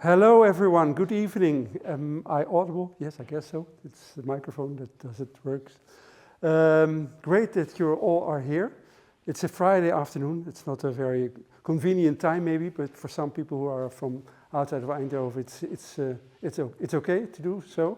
Hello everyone, good evening. Am I audible? Yes, I guess so. It's the microphone that does it works. Great that you all are here. It's a Friday afternoon. It's not a very convenient time maybe, but for some people who are from outside of Eindhoven, it's okay to do so.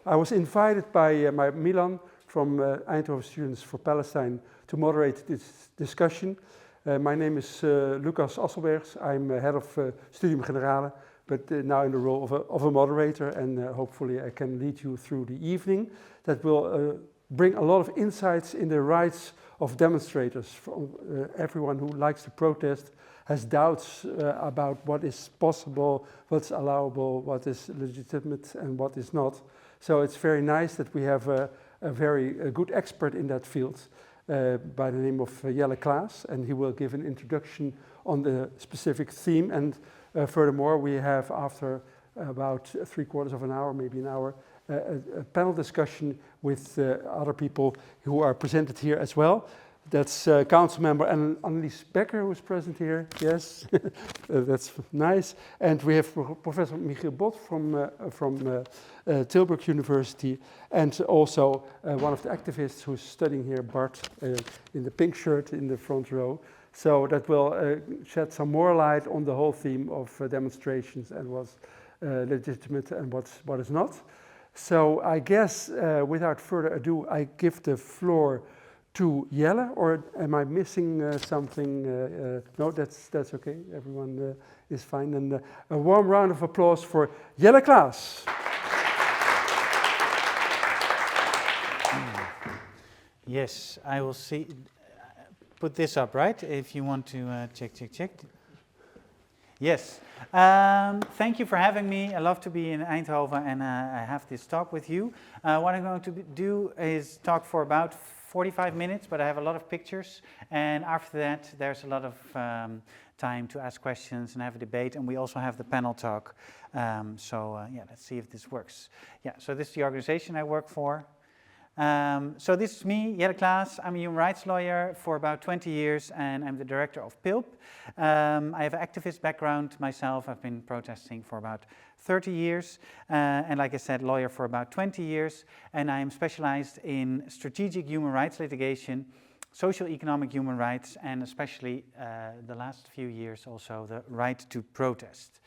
I was invited by Milan from Eindhoven Students for Palestine to moderate this discussion. My name is Lucas Asselbergs. I'm head of Studium Generale, but now in the role of a moderator, and hopefully I can lead you through the evening that will bring a lot of insights in the rights of demonstrators. From, everyone who likes to protest has doubts about what is possible, what's allowable, what is legitimate and what is not. So it's very nice that we have a very good expert in that field by the name of Jelle Klaas, and he will give an introduction on the specific theme. And furthermore, we have, after about 3/4 of an hour, maybe an hour, a panel discussion with other people who are presented here as well. That's Council Member Annelies Becker, who is present here. Yes, that's nice. And we have Professor Michiel Bot from Tilburg University, and also one of the activists who's studying here, Bart, in the pink shirt in the front row. So that will shed some more light on the whole theme of demonstrations and what's legitimate and what is not. So I guess without further ado, I give the floor to Jelle, or am I missing something? No, that's okay. Everyone is fine. And a warm round of applause for Jelle Klaas. Yes, I will see. Put this up, right? If you want to check. Yes. Thank you for having me. I love to be in Eindhoven and I have this talk with you. What I'm going to do is talk for about 45 minutes, but I have a lot of pictures. And after that, there's a lot of time to ask questions and have a debate. And we also have the panel talk. Yeah, let's see if this works. Yeah, so this is the organization I work for. So this is me, Jelle Klaas. I'm a human rights lawyer for about 20 years and I'm the director of PILP. I have an activist background myself. I've been protesting for about 30 years and like I said, lawyer for about 20 years, and I am specialized in strategic human rights litigation, social economic human rights, and especially the last few years also the right to protest.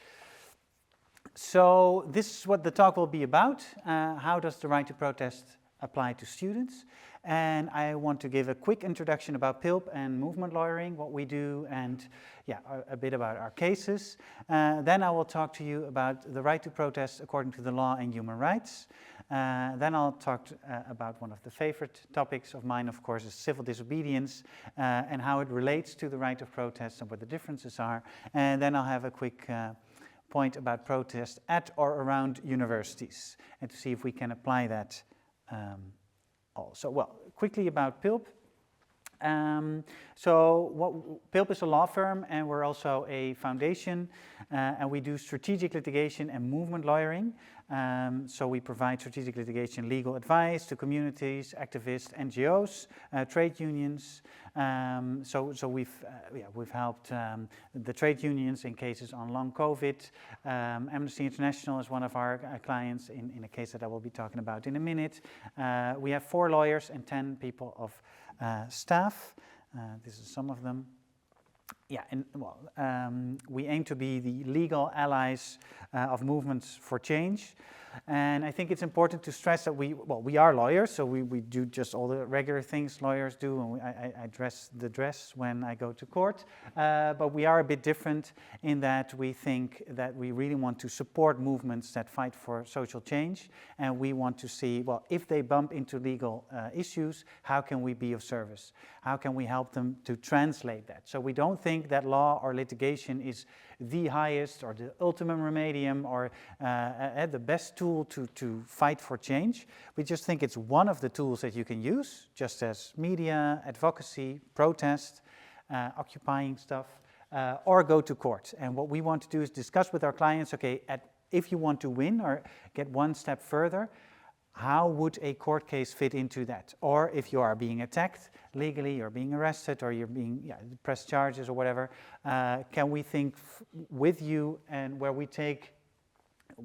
So this is what the talk will be about. How does the right to protest apply to students? And I want to give a quick introduction about PILP and movement lawyering, what we do, and yeah, a bit about our cases. Then I will talk to you about the right to protest according to the law and human rights. Then I'll talk about one of the favorite topics of mine, of course, is civil disobedience and how it relates to the right of protest and what the differences are. And then I'll have a quick point about protest at or around universities and to see if we can apply that also. Well, quickly about PILP. PILP is a law firm and we're also a foundation and we do strategic litigation and movement lawyering. So we provide strategic litigation legal advice to communities, activists, NGOs, trade unions. So we've helped the trade unions in cases on long COVID. Amnesty International is one of our clients in a case that I will be talking about in a minute. We have 4 lawyers and 10 people of staff. This is some of them. Yeah, and well, we aim to be the legal allies of movements for change. And I think it's important to stress that we are lawyers, so we do just all the regular things lawyers do, and I dress the dress when I go to court. But we are a bit different in that we think that we really want to support movements that fight for social change, and we want to see, well, if they bump into legal issues, how can we be of service? How can we help them to translate that? So we don't think that law or litigation is the highest or the ultimum remedium or the best tool to fight for change. We just think it's one of the tools that you can use, just as media, advocacy, protest, occupying stuff, or go to court. And what we want to do is discuss with our clients, okay, if you want to win or get one step further, how would a court case fit into that? Or if you are being attacked legally, you're being arrested, or you're being pressed charges or whatever, can we think with you and where we take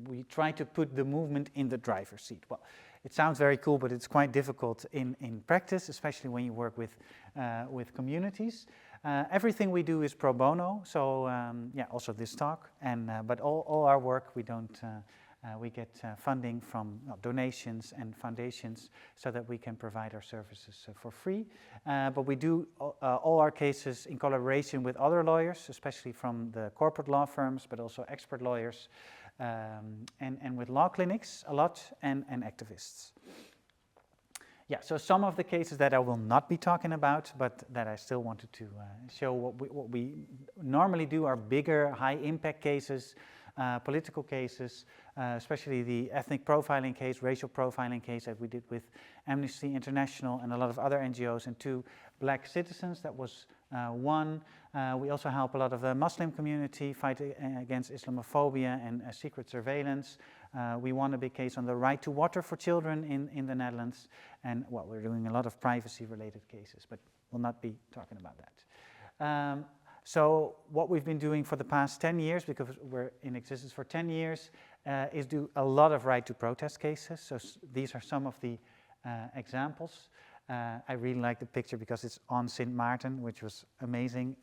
we try to put the movement in the driver's seat. Well, it sounds very cool, but it's quite difficult in practice, especially when you work with communities. Everything we do is pro bono, so yeah, also this talk, and but all our work we get funding from donations and foundations so that we can provide our services for free. But we do all our cases in collaboration with other lawyers, especially from the corporate law firms, but also expert lawyers, and with law clinics a lot, and activists. Yeah, so some of the cases that I will not be talking about, but that I still wanted to show what we normally do are bigger, high-impact cases, political cases, especially the ethnic profiling case, racial profiling case that we did with Amnesty International and a lot of other NGOs, and 2 black citizens. That was one. We also help a lot of the Muslim community fight against Islamophobia and secret surveillance. We won a big case on the right to water for children in the Netherlands. And well, we're doing a lot of privacy-related cases, but we'll not be talking about that. So what we've been doing for the past 10 years, because we're in existence for 10 years, is do a lot of right to protest cases. So these are some of the examples. I really like the picture because it's on Sint Maarten, which was amazing.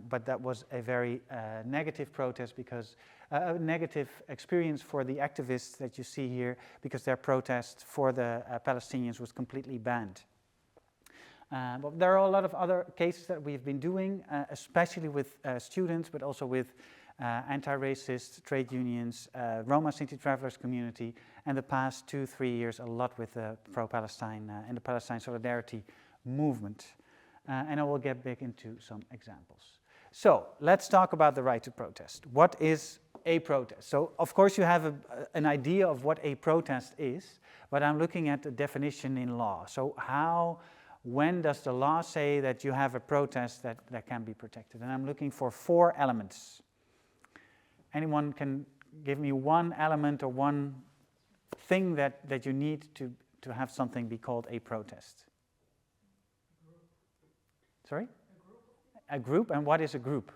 But that was a very negative protest, because a negative experience for the activists that you see here, because their protest for the Palestinians was completely banned. But there are a lot of other cases that we've been doing, especially with students, but also with anti-racist trade unions, Roma Sinti travelers community, and the past 2-3 years a lot with the pro-Palestine and the Palestine solidarity movement. And I will get back into some examples. So let's talk about the right to protest. What is a protest? So of course you have an idea of what a protest is, but I'm looking at the definition in law. So when does the law say that you have a protest that can be protected? And I'm looking for 4 elements. Anyone can give me one element or one thing that you need to have something be called a protest? Sorry? A group? And what is a group?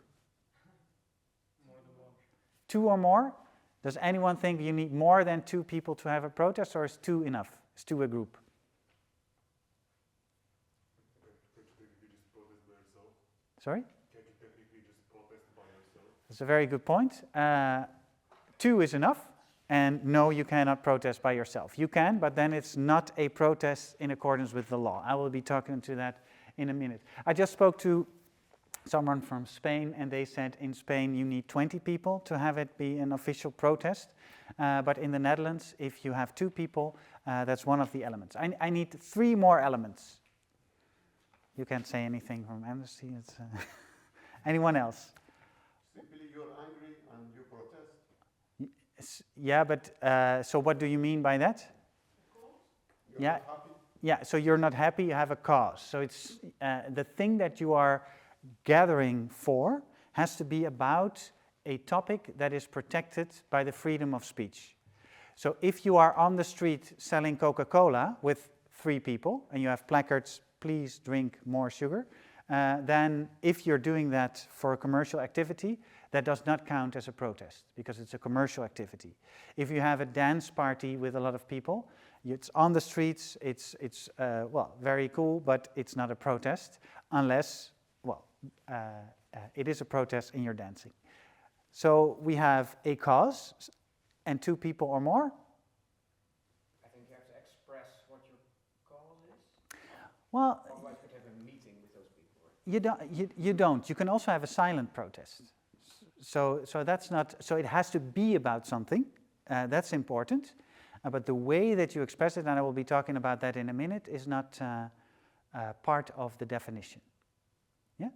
More than one. 2 or more? Does anyone think you need more than 2 people to have a protest, or is 2 enough? Is 2 a group? Sorry? Can you technically just protest by yourself? That's a very good point. 2 is enough, and no, you cannot protest by yourself. You can, but then it's not a protest in accordance with the law. I will be talking to that in a minute. I just spoke to someone from Spain, and they said in Spain you need 20 people to have it be an official protest. But in the Netherlands, if you have 2 people, that's one of the elements. I need 3 more elements. You can't say anything from Amnesty. It's, anyone else? Simply you're angry and you protest. Yeah, but so what do you mean by that? You're Yeah. not happy. Yeah, so you're not happy, you have a cause. So it's the thing that you are gathering for has to be about a topic that is protected by the freedom of speech. So if you are on the street selling Coca-Cola with 3 people and you have placards, please drink more sugar, then if you're doing that for a commercial activity, that does not count as a protest because it's a commercial activity. If you have a dance party with a lot of people, it's on the streets, it's well, very cool, but it's not a protest unless, well, it is a protest and you're dancing. So we have a cause and 2 people or more. I think you have to express what your cause is. Well, Otherwise, you could have a meeting with those people. you don't. You can also have a silent protest. So that's not. So it has to be about something. That's important. But the way that you express it, and I will be talking about that in a minute, is not part of the definition. Yeah. It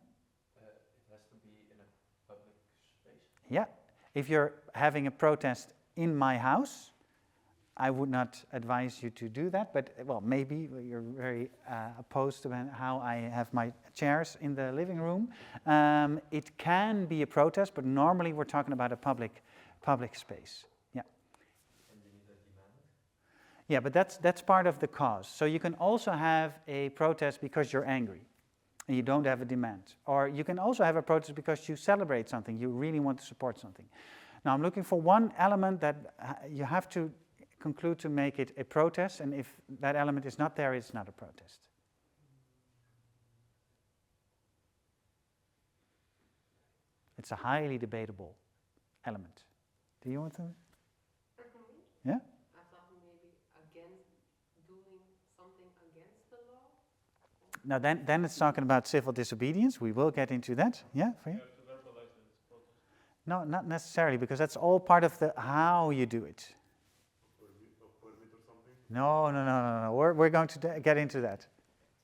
has to be in a public space. Yeah. If you're having a protest in my house, I would not advise you to do that, but well, maybe you're very opposed to how I have my chairs in the living room. It can be a protest, but normally we're talking about a public space. Yeah. And you need a demand. Yeah, but that's part of the cause. So you can also have a protest because you're angry and you don't have a demand. Or you can also have a protest because you celebrate something, you really want to support something. Now I'm looking for one element that you have to conclude to make it a protest, and if that element is not there, it's not a protest. It's a highly debatable element. Do you want to? Yeah? I thought maybe against doing something against the law. Now then it's talking about civil disobedience. We will get into that. Yeah, for you? You have to verbalize that it's protest. No, not necessarily, because that's all part of the how you do it. Permit or something. No. We're going to get into that.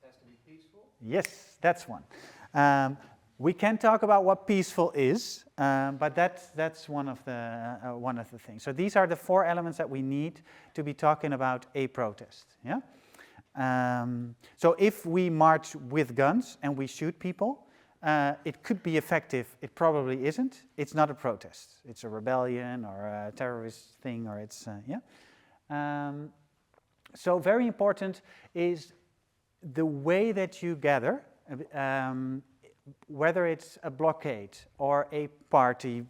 It has to be peaceful. Yes, that's one. We can talk about what peaceful is, but that's one of the things. So these are the 4 elements that we need to be talking about a protest. Yeah. So if we march with guns and we shoot people, it could be effective. It probably isn't. It's not a protest. It's a rebellion or a terrorist thing, or it's yeah. So very important is the way that you gather. Whether it's a blockade or a party,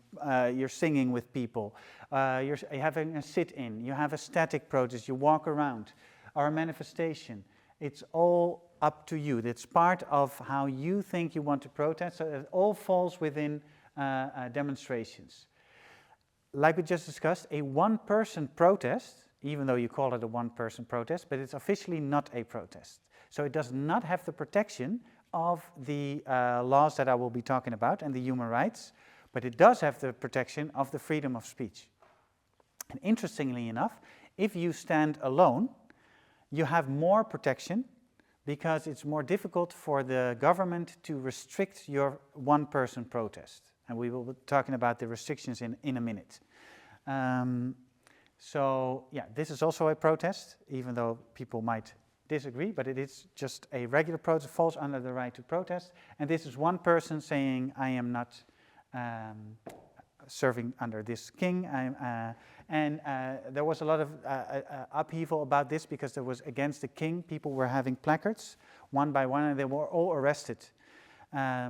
you're singing with people, you're having a sit-in, you have a static protest, you walk around, or a manifestation. It's all up to you. It's part of how you think you want to protest, so it all falls within demonstrations. Like we just discussed, a one-person protest, even though you call it a one-person protest, but it's officially not a protest. So it does not have the protection of the laws that I will be talking about and the human rights, but it does have the protection of the freedom of speech. And interestingly enough, if you stand alone, you have more protection because it's more difficult for the government to restrict your one-person protest. And we will be talking about the restrictions in a minute. So yeah, this is also a protest, even though people might disagree, but it is just a regular protest, falls under the right to protest. And this is one person saying, I am not serving under this king. There was a lot of upheaval about this because there was against the king. People were having placards one by one, and they were all arrested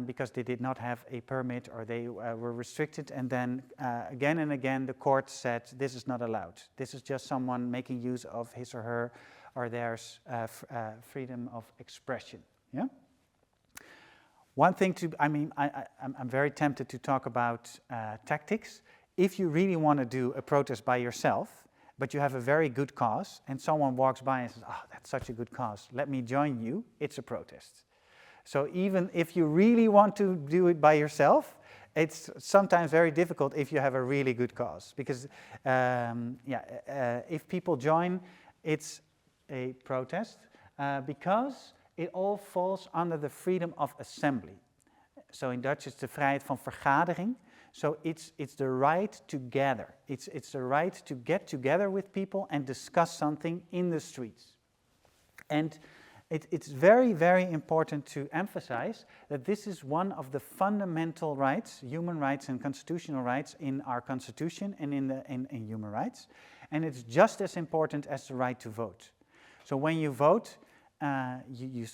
because they did not have a permit or they were restricted. And then again and again, the court said, this is not allowed. This is just someone making use of his or her or there's freedom of expression. Yeah. One thing I'm very tempted to talk about tactics. If you really want to do a protest by yourself, but you have a very good cause, and someone walks by and says, oh, that's such a good cause, let me join you, it's a protest. So even if you really want to do it by yourself, it's sometimes very difficult if you have a really good cause. Because if people join, it's a protest because it all falls under the freedom of assembly. So in Dutch, it's the vrijheid van vergadering. So it's the right to gather. It's the right to get together with people and discuss something in the streets. And it's very, very important to emphasize that this is one of the fundamental rights, human rights and constitutional rights in our constitution and in human rights. And it's just as important as the right to vote. So when you vote, you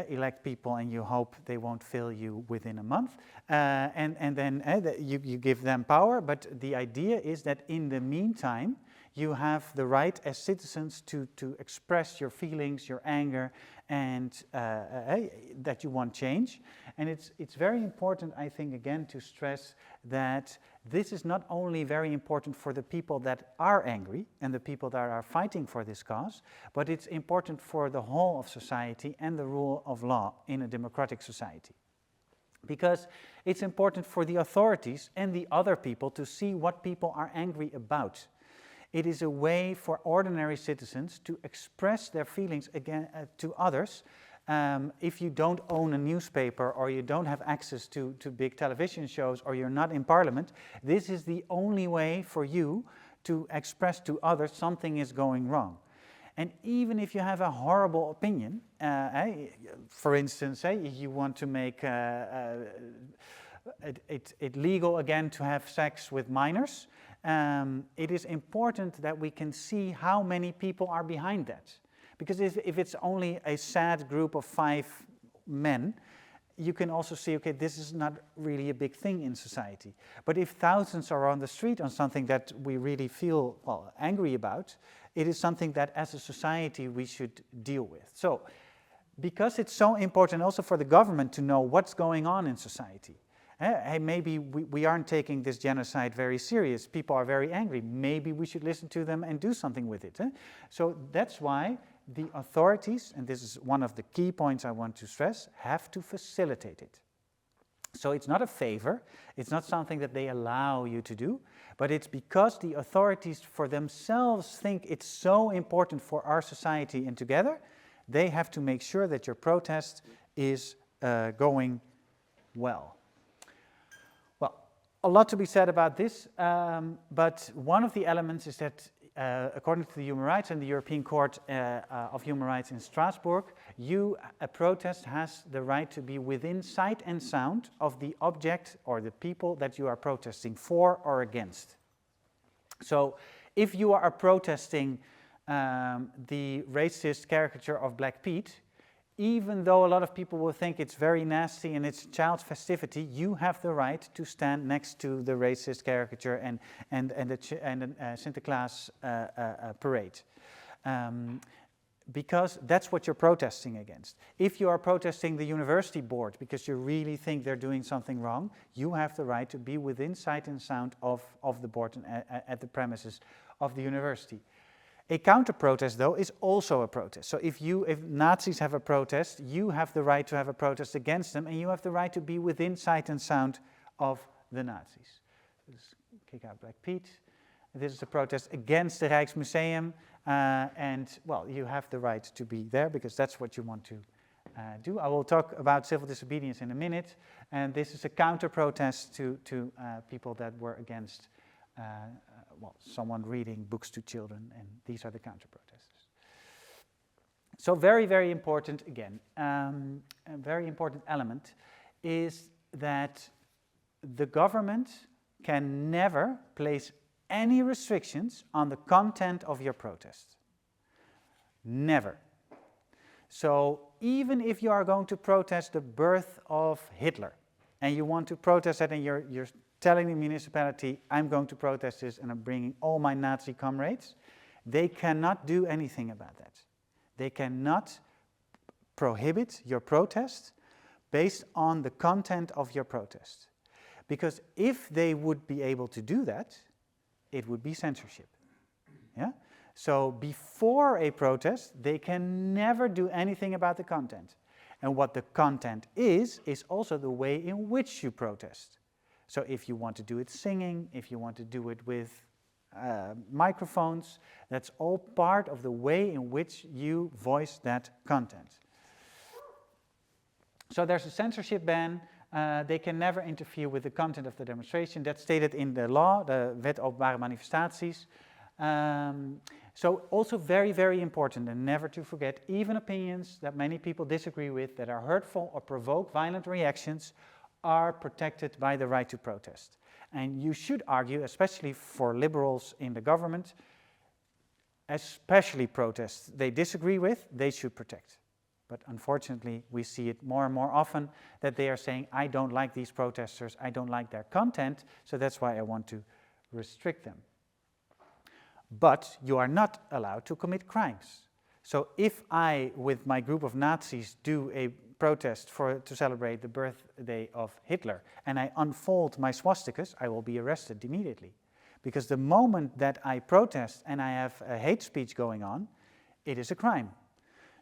elect people and you hope they won't fail you within a month. And then you give them power. But the idea is that in the meantime, you have the right as citizens to express your feelings, your anger, and that you want change. And it's very important, I think, again, to stress that this is not only very important for the people that are angry and the people that are fighting for this cause, but it's important for the whole of society and the rule of law in a democratic society. Because it's important for the authorities and the other people to see what people are angry about. It is a way for ordinary citizens to express their feelings again to others. If you don't own a newspaper or you don't have access to big television shows or you're not in parliament, this is the only way for you to express to others something is going wrong. And even if you have a horrible opinion, for instance, you want to make it legal again to have sex with minors, it is important that we can see how many people are behind that. Because if it's only a sad group of 5 men, you can also see, okay, this is not really a big thing in society. But if thousands are on the street on something that we really feel, well, angry about, it is something that as a society we should deal with. So, because it's so important also for the government to know what's going on in society. Hey, maybe we aren't taking this genocide very serious. People are very angry. Maybe we should listen to them and do something with it. So that's why the authorities, and this is one of the key points I want to stress, have to facilitate it. So it's not a favor, it's not something that they allow you to do, but it's because the authorities for themselves think it's so important for our society and together, they have to make sure that your protest is going well. Well, a lot to be said about this, but one of the elements is that according to the human rights and the European Court of Human Rights in Strasbourg, a protest has the right to be within sight and sound of the object or the people that you are protesting for or against. So if you are protesting the racist caricature of Black Pete, even though a lot of people will think it's very nasty and it's child festivity, you have the right to stand next to the racist caricature and the Sinterklaas parade. Because that's what you're protesting against. If you are protesting the university board because you really think they're doing something wrong, you have the right to be within sight and sound of the board and at the premises of the university. A counter-protest, though, is also a protest. So if Nazis have a protest, you have the right to have a protest against them, and you have the right to be within sight and sound of the Nazis. Just kick out Black Pete. This is a protest against the Rijksmuseum, and, well, you have the right to be there because that's what you want to do. I will talk about civil disobedience in a minute, and this is a counter-protest to people that were against someone reading books to children, and these are the counter-protesters. So very, very important, again, a very important element is that the government can never place any restrictions on the content of your protest. Never. So even if you are going to protest the birth of Hitler, and you want to protest that and you're telling the municipality, I'm going to protest this and I'm bringing all my Nazi comrades, they cannot do anything about that. They cannot prohibit your protest based on the content of your protest. Because if they would be able to do that, it would be censorship. Yeah? So before a protest, they can never do anything about the content. And what the content is also the way in which you protest. So if you want to do it singing, if you want to do it with microphones, that's all part of the way in which you voice that content. So there's a censorship ban. They can never interfere with the content of the demonstration. That's stated in the law, the Wet Openbare Manifestaties. So also very, very important, and never to forget, even opinions that many people disagree with, that are hurtful or provoke violent reactions, are protected by the right to protest. And you should argue, especially for liberals in the government, especially protests they disagree with, they should protect. But unfortunately, we see it more and more often that they are saying, I don't like these protesters, I don't like their content, so that's why I want to restrict them. But you are not allowed to commit crimes. So if I, with my group of Nazis, do a protest to celebrate the birthday of Hitler, and I unfold my swastikas, I will be arrested immediately. Because the moment that I protest and I have a hate speech going on, it is a crime.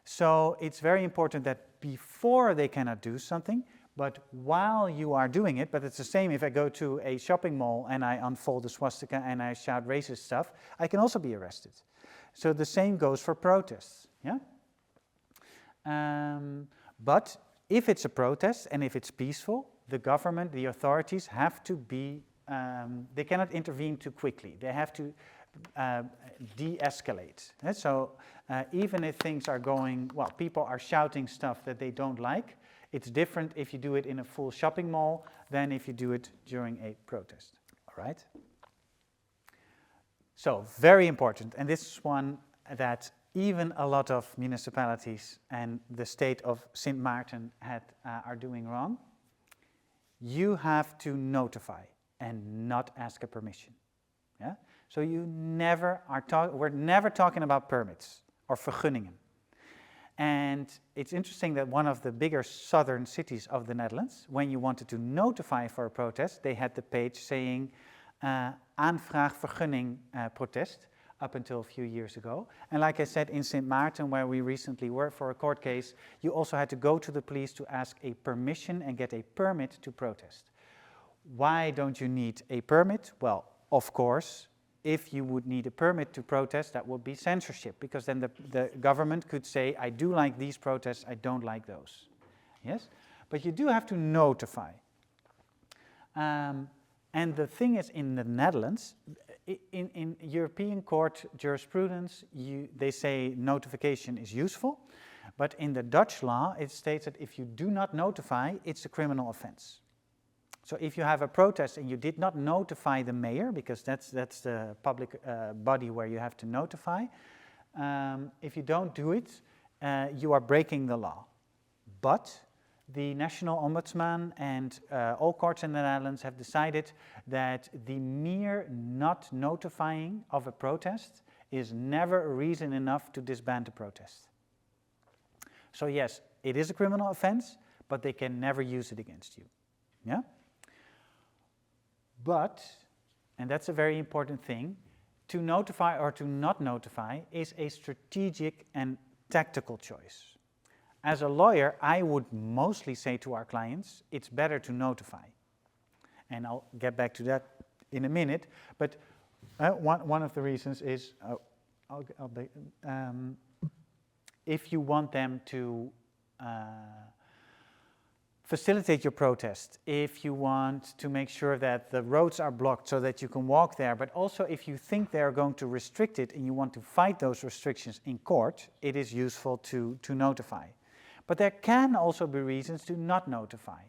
So it's very important that before they cannot do something, but while you are doing it, but it's the same if I go to a shopping mall and I unfold the swastika and I shout racist stuff, I can also be arrested. So the same goes for protests, yeah? But if it's a protest and if it's peaceful, the government, the authorities have to be, they cannot intervene too quickly. They have to de-escalate. So even if things are going, well, people are shouting stuff that they don't like, it's different if you do it in a full shopping mall than if you do it during a protest, all right? So very important, and this is one that even a lot of municipalities and the state of Sint Maarten are doing wrong, you have to notify and not ask a permission. Yeah? So you never we're never talking about permits or vergunningen. And it's interesting that one of the bigger southern cities of the Netherlands, when you wanted to notify for a protest, they had the page saying aanvraag vergunning protest up until a few years ago. And like I said, in Sint Maarten, where we recently were for a court case, you also had to go to the police to ask a permission and get a permit to protest. Why don't you need a permit? Well, of course, if you would need a permit to protest, that would be censorship, because then the government could say, I do like these protests, I don't like those. Yes? But you do have to notify. And the thing is, in the Netherlands, in European court jurisprudence, they say notification is useful, but in the Dutch law, it states that if you do not notify, it's a criminal offense. So if you have a protest and you did not notify the mayor, because that's the public body where you have to notify, if you don't do it, you are breaking the law. But the National Ombudsman and all courts in the Netherlands have decided that the mere not notifying of a protest is never a reason enough to disband a protest. So yes, it is a criminal offense, but they can never use it against you. Yeah? But, and that's a very important thing, to notify or to not notify is a strategic and tactical choice. As a lawyer, I would mostly say to our clients, it's better to notify. And I'll get back to that in a minute. But one of the reasons is, if you want them to facilitate your protest, if you want to make sure that the roads are blocked so that you can walk there, but also if you think they're going to restrict it and you want to fight those restrictions in court, it is useful to notify. But there can also be reasons to not notify.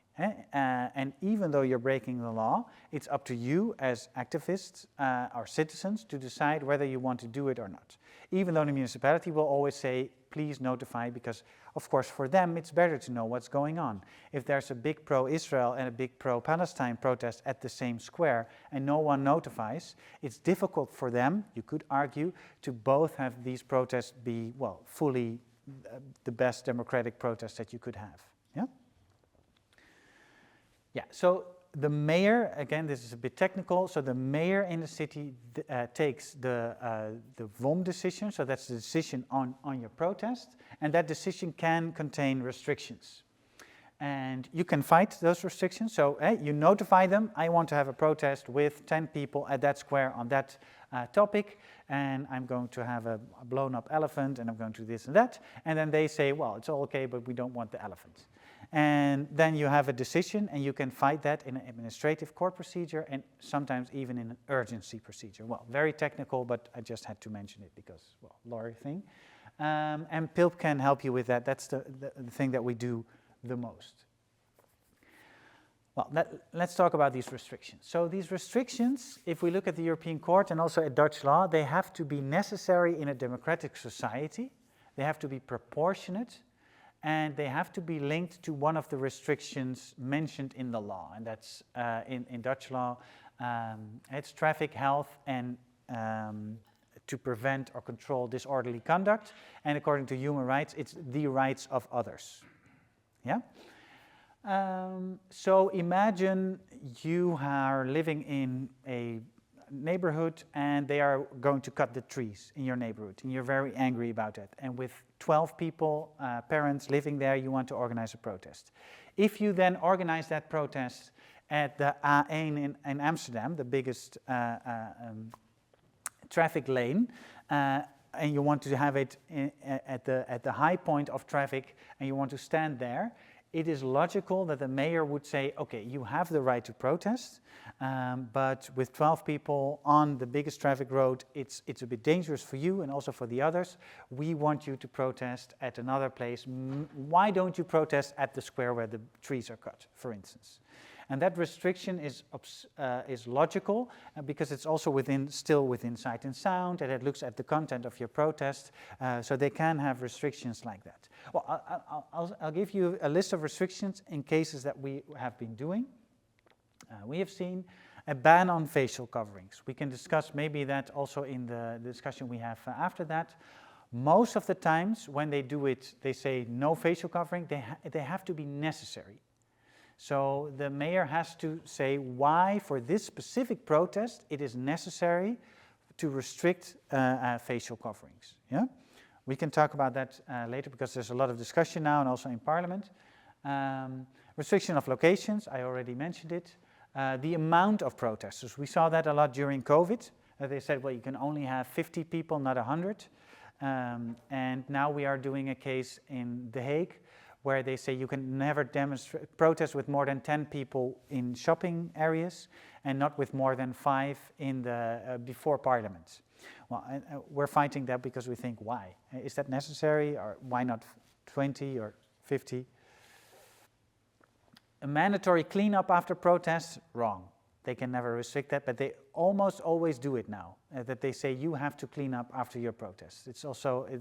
And even though you're breaking the law, it's up to you as activists or citizens to decide whether you want to do it or not. Even though the municipality will always say, please notify, because of course for them it's better to know what's going on. If there's a big pro-Israel and a big pro-Palestine protest at the same square and no one notifies, it's difficult for them, you could argue, to both have these protests be, well, fully the best democratic protest that you could have. Yeah? Yeah, so the mayor, again, this is a bit technical, so the mayor in the city takes the VOM decision, so that's the decision on your protest, and that decision can contain restrictions. And you can fight those restrictions, so you notify them, I want to have a protest with 10 people at that square on that topic, and I'm going to have a blown up elephant, and I'm going to do this and that, and then they say, well, it's all okay, but we don't want the elephant. And then you have a decision, and you can fight that in an administrative court procedure, and sometimes even in an urgency procedure. Well, very technical, but I just had to mention it because, well, lawyer thing. And PILP can help you with that. That's the thing that we do the most. Well, let's talk about these restrictions. So these restrictions, if we look at the European Court and also at Dutch law, they have to be necessary in a democratic society. They have to be proportionate, and they have to be linked to one of the restrictions mentioned in the law. And that's in Dutch law, it's traffic, health, and to prevent or control disorderly conduct. And according to human rights, it's the rights of others. Yeah? So imagine you are living in a neighborhood and they are going to cut the trees in your neighborhood, and you're very angry about it. And with 12 people, parents living there, you want to organize a protest. If you then organize that protest at the A1 in Amsterdam, the biggest traffic lane, and you want to have it at the high point of traffic, and you want to stand there, it is logical that the mayor would say, okay, you have the right to protest, but with 12 people on the biggest traffic road, it's a bit dangerous for you and also for the others. We want you to protest at another place. Why don't you protest at the square where the trees are cut, for instance? And that restriction is logical because it's also still within sight and sound, and it looks at the content of your protest, so they can have restrictions like that. Well, I'll give you a list of restrictions in cases that we have been doing. We have seen a ban on facial coverings. We can discuss maybe that also in the discussion we have after that. Most of the times when they do it, they say no facial covering, they have to be necessary. So the mayor has to say why for this specific protest it is necessary to restrict facial coverings. Yeah? We can talk about that later because there's a lot of discussion now and also in Parliament. Restriction of locations, I already mentioned it. The amount of protesters, we saw that a lot during COVID. They said, well, you can only have 50 people, not 100. And now we are doing a case in The Hague where they say you can never protest with more than 10 people in shopping areas and not with more than 5 in the before Parliament. Well, we're fighting that because we think, why? Is that necessary, or why not 20 or 50? A mandatory cleanup after protests, wrong. They can never restrict that, but they almost always do it now, that they say you have to clean up after your protest. It's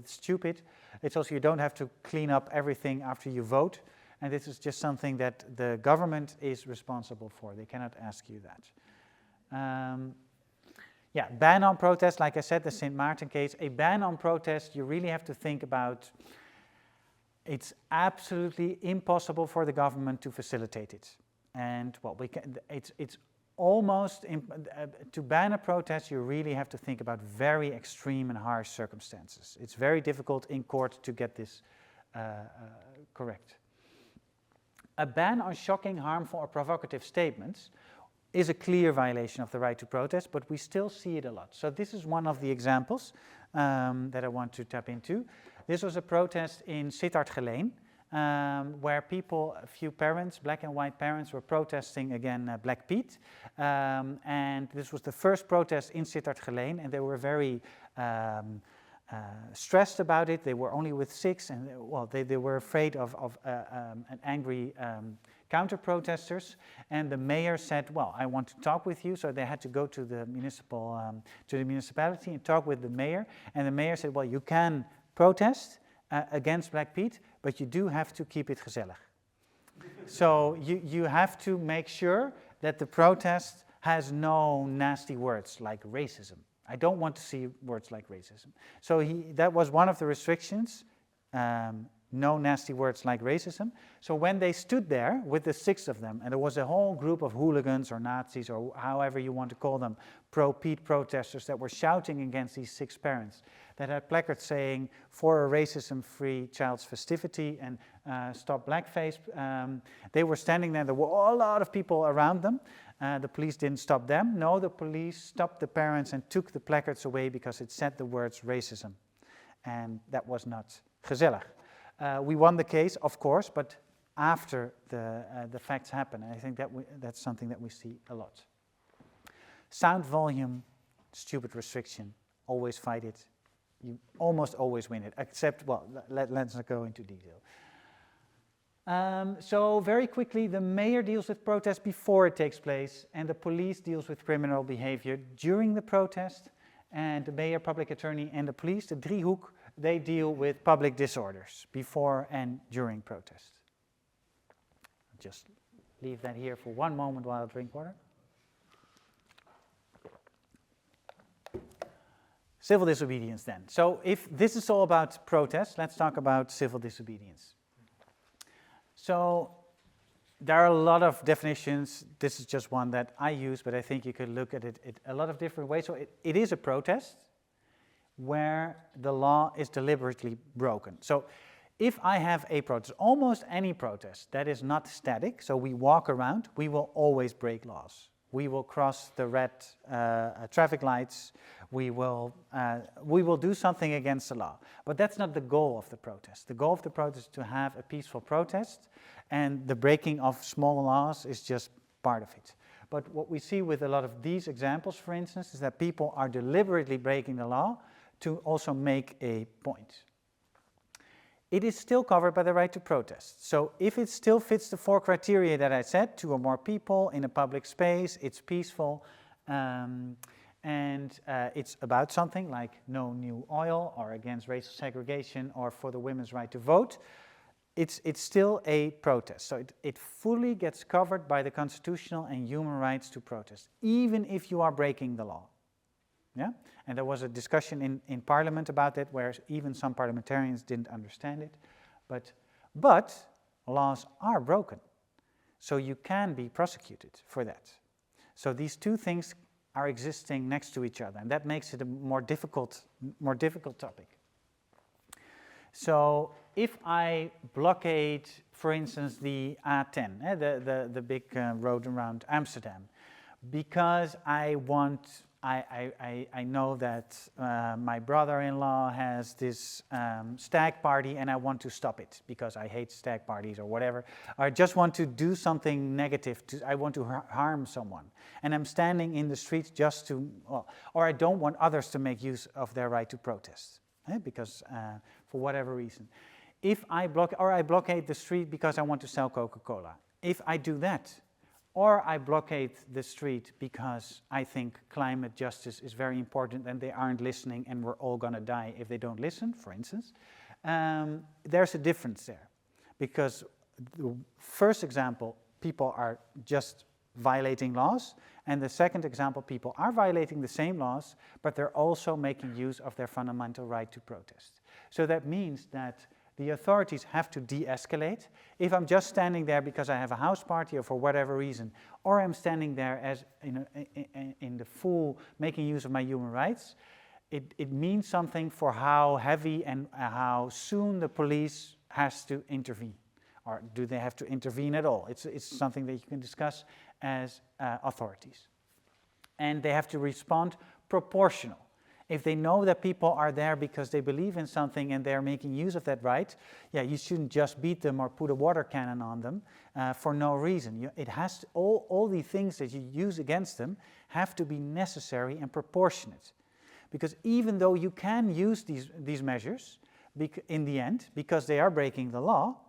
stupid. It's also you don't have to clean up everything after you vote, and this is just something that the government is responsible for. They cannot ask you that. Yeah, ban on protest, like I said, the St. Maarten case. A ban on protest, you really have to think about, it's absolutely impossible for the government to facilitate it. And well, it's almost, to ban a protest, you really have to think about very extreme and harsh circumstances. It's very difficult in court to get this correct. A ban on shocking, harmful, or provocative statements is a clear violation of the right to protest, but we still see it a lot. So this is one of the examples that I want to tap into. This was a protest in Sittard-Geleen, where people, a few parents, black and white parents, were protesting against Black Pete. And this was the first protest in Sittard-Geleen, and they were very stressed about it. They were only with 6, and well, they were afraid of an angry counter-protesters. And the mayor said, well, I want to talk with you. So they had to go to the municipality and talk with the mayor. And the mayor said, well, you can protest against Black Pete, but you do have to keep it gezellig. So you have to make sure that the protest has no nasty words like racism. I don't want to see words like racism. So that was one of the restrictions, no nasty words like racism. So when they stood there with the 6 of them, and there was a whole group of hooligans or Nazis or however you want to call them, pro-Pete protesters that were shouting against these 6 parents, that had placards saying, for a racism-free child's festivity and stop blackface. They were standing there, there were a lot of people around them. The police didn't stop them. No, the police stopped the parents and took the placards away because it said the words racism. And that was not gezellig. We won the case, of course, but after the facts happen. And I think that's something that we see a lot. Sound volume, stupid restriction, always fight it. You almost always win it, except, well, let's not go into detail. So very quickly, the mayor deals with protest before it takes place, and the police deals with criminal behavior during the protest, and the mayor, public attorney, and the police, the driehoek, they deal with public disorders before and during protest. I'll just leave that here for one moment while I drink water. Civil disobedience then. So if this is all about protest, let's talk about civil disobedience. So there are a lot of definitions. This is just one that I use, but I think you could look at it a lot of different ways. So it is a protest where the law is deliberately broken. So if I have a protest, almost any protest that is not static, so we walk around, we will always break laws. We will cross the red traffic lights. We will do something against the law. But that's not the goal of the protest. The goal of the protest is to have a peaceful protest, and the breaking of small laws is just part of it. But what we see with a lot of these examples, for instance, is that people are deliberately breaking the law to also make a point. it is still covered by the right to protest. So if it still fits the 4 criteria that I said, 2 or more people in a public space, it's peaceful, and it's about something like no new oil or against racial segregation or for the women's right to vote, it's still a protest. So it fully gets covered by the constitutional and human rights to protest, even if you are breaking the law. Yeah? And there was a discussion in Parliament about that, where even some parliamentarians didn't understand it. But laws are broken, so you can be prosecuted for that. So these 2 things are existing next to each other, and that makes it a more difficult topic. So if I blockade, for instance, the A10, the big road around Amsterdam, because I know that my brother-in-law has this stag party and I want to stop it because I hate stag parties or whatever. Or I just want to do something negative, I want to harm someone. And I'm standing in the street just to, or I don't want others to make use of their right to protest, because for whatever reason. If I blockade the street because I want to sell Coca-Cola, if I do that, or I blockade the street because I think climate justice is very important and they aren't listening and we're all going to die if they don't listen, for instance, there's a difference there. Because the first example, people are just violating laws, and the second example, people are violating the same laws, but they're also making use of their fundamental right to protest. So that means that the authorities have to de-escalate. If I'm just standing there because I have a house party or for whatever reason, or I'm standing there as in the full making use of my human rights, it means something for how heavy and how soon the police has to intervene. Or do they have to intervene at all? It's something that you can discuss as authorities. And they have to respond proportional. If they know that people are there because they believe in something and they're making use of that right, you shouldn't just beat them or put a water cannon on them for no reason. It has to, all the things that you use against them have to be necessary and proportionate. Because even though you can use these measures in the end, because they are breaking the law,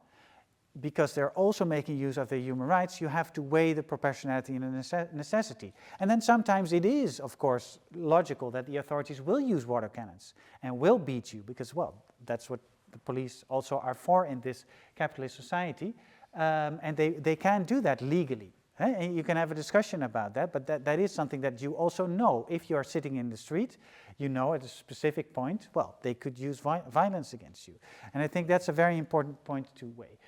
because they're also making use of their human rights, you have to weigh the proportionality and the necessity. And then sometimes it is, of course, logical that the authorities will use water cannons and will beat you, because, well, that's what the police also are for in this capitalist society, and they can do that legally. And you can have a discussion about that, but that is something that you also know. If you are sitting in the street, you know at a specific point, well, they could use violence against you. And I think that's a very important point to weigh.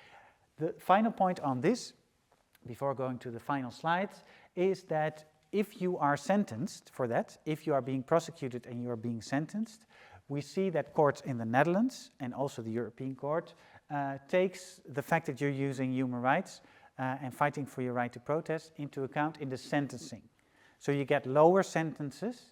The final point on this, before going to the final slides, is that if you are sentenced for that, if you are being prosecuted and you are being sentenced, we see that courts in the Netherlands and also the European Court takes the fact that you're using human rights and fighting for your right to protest into account in the sentencing. So you get lower sentences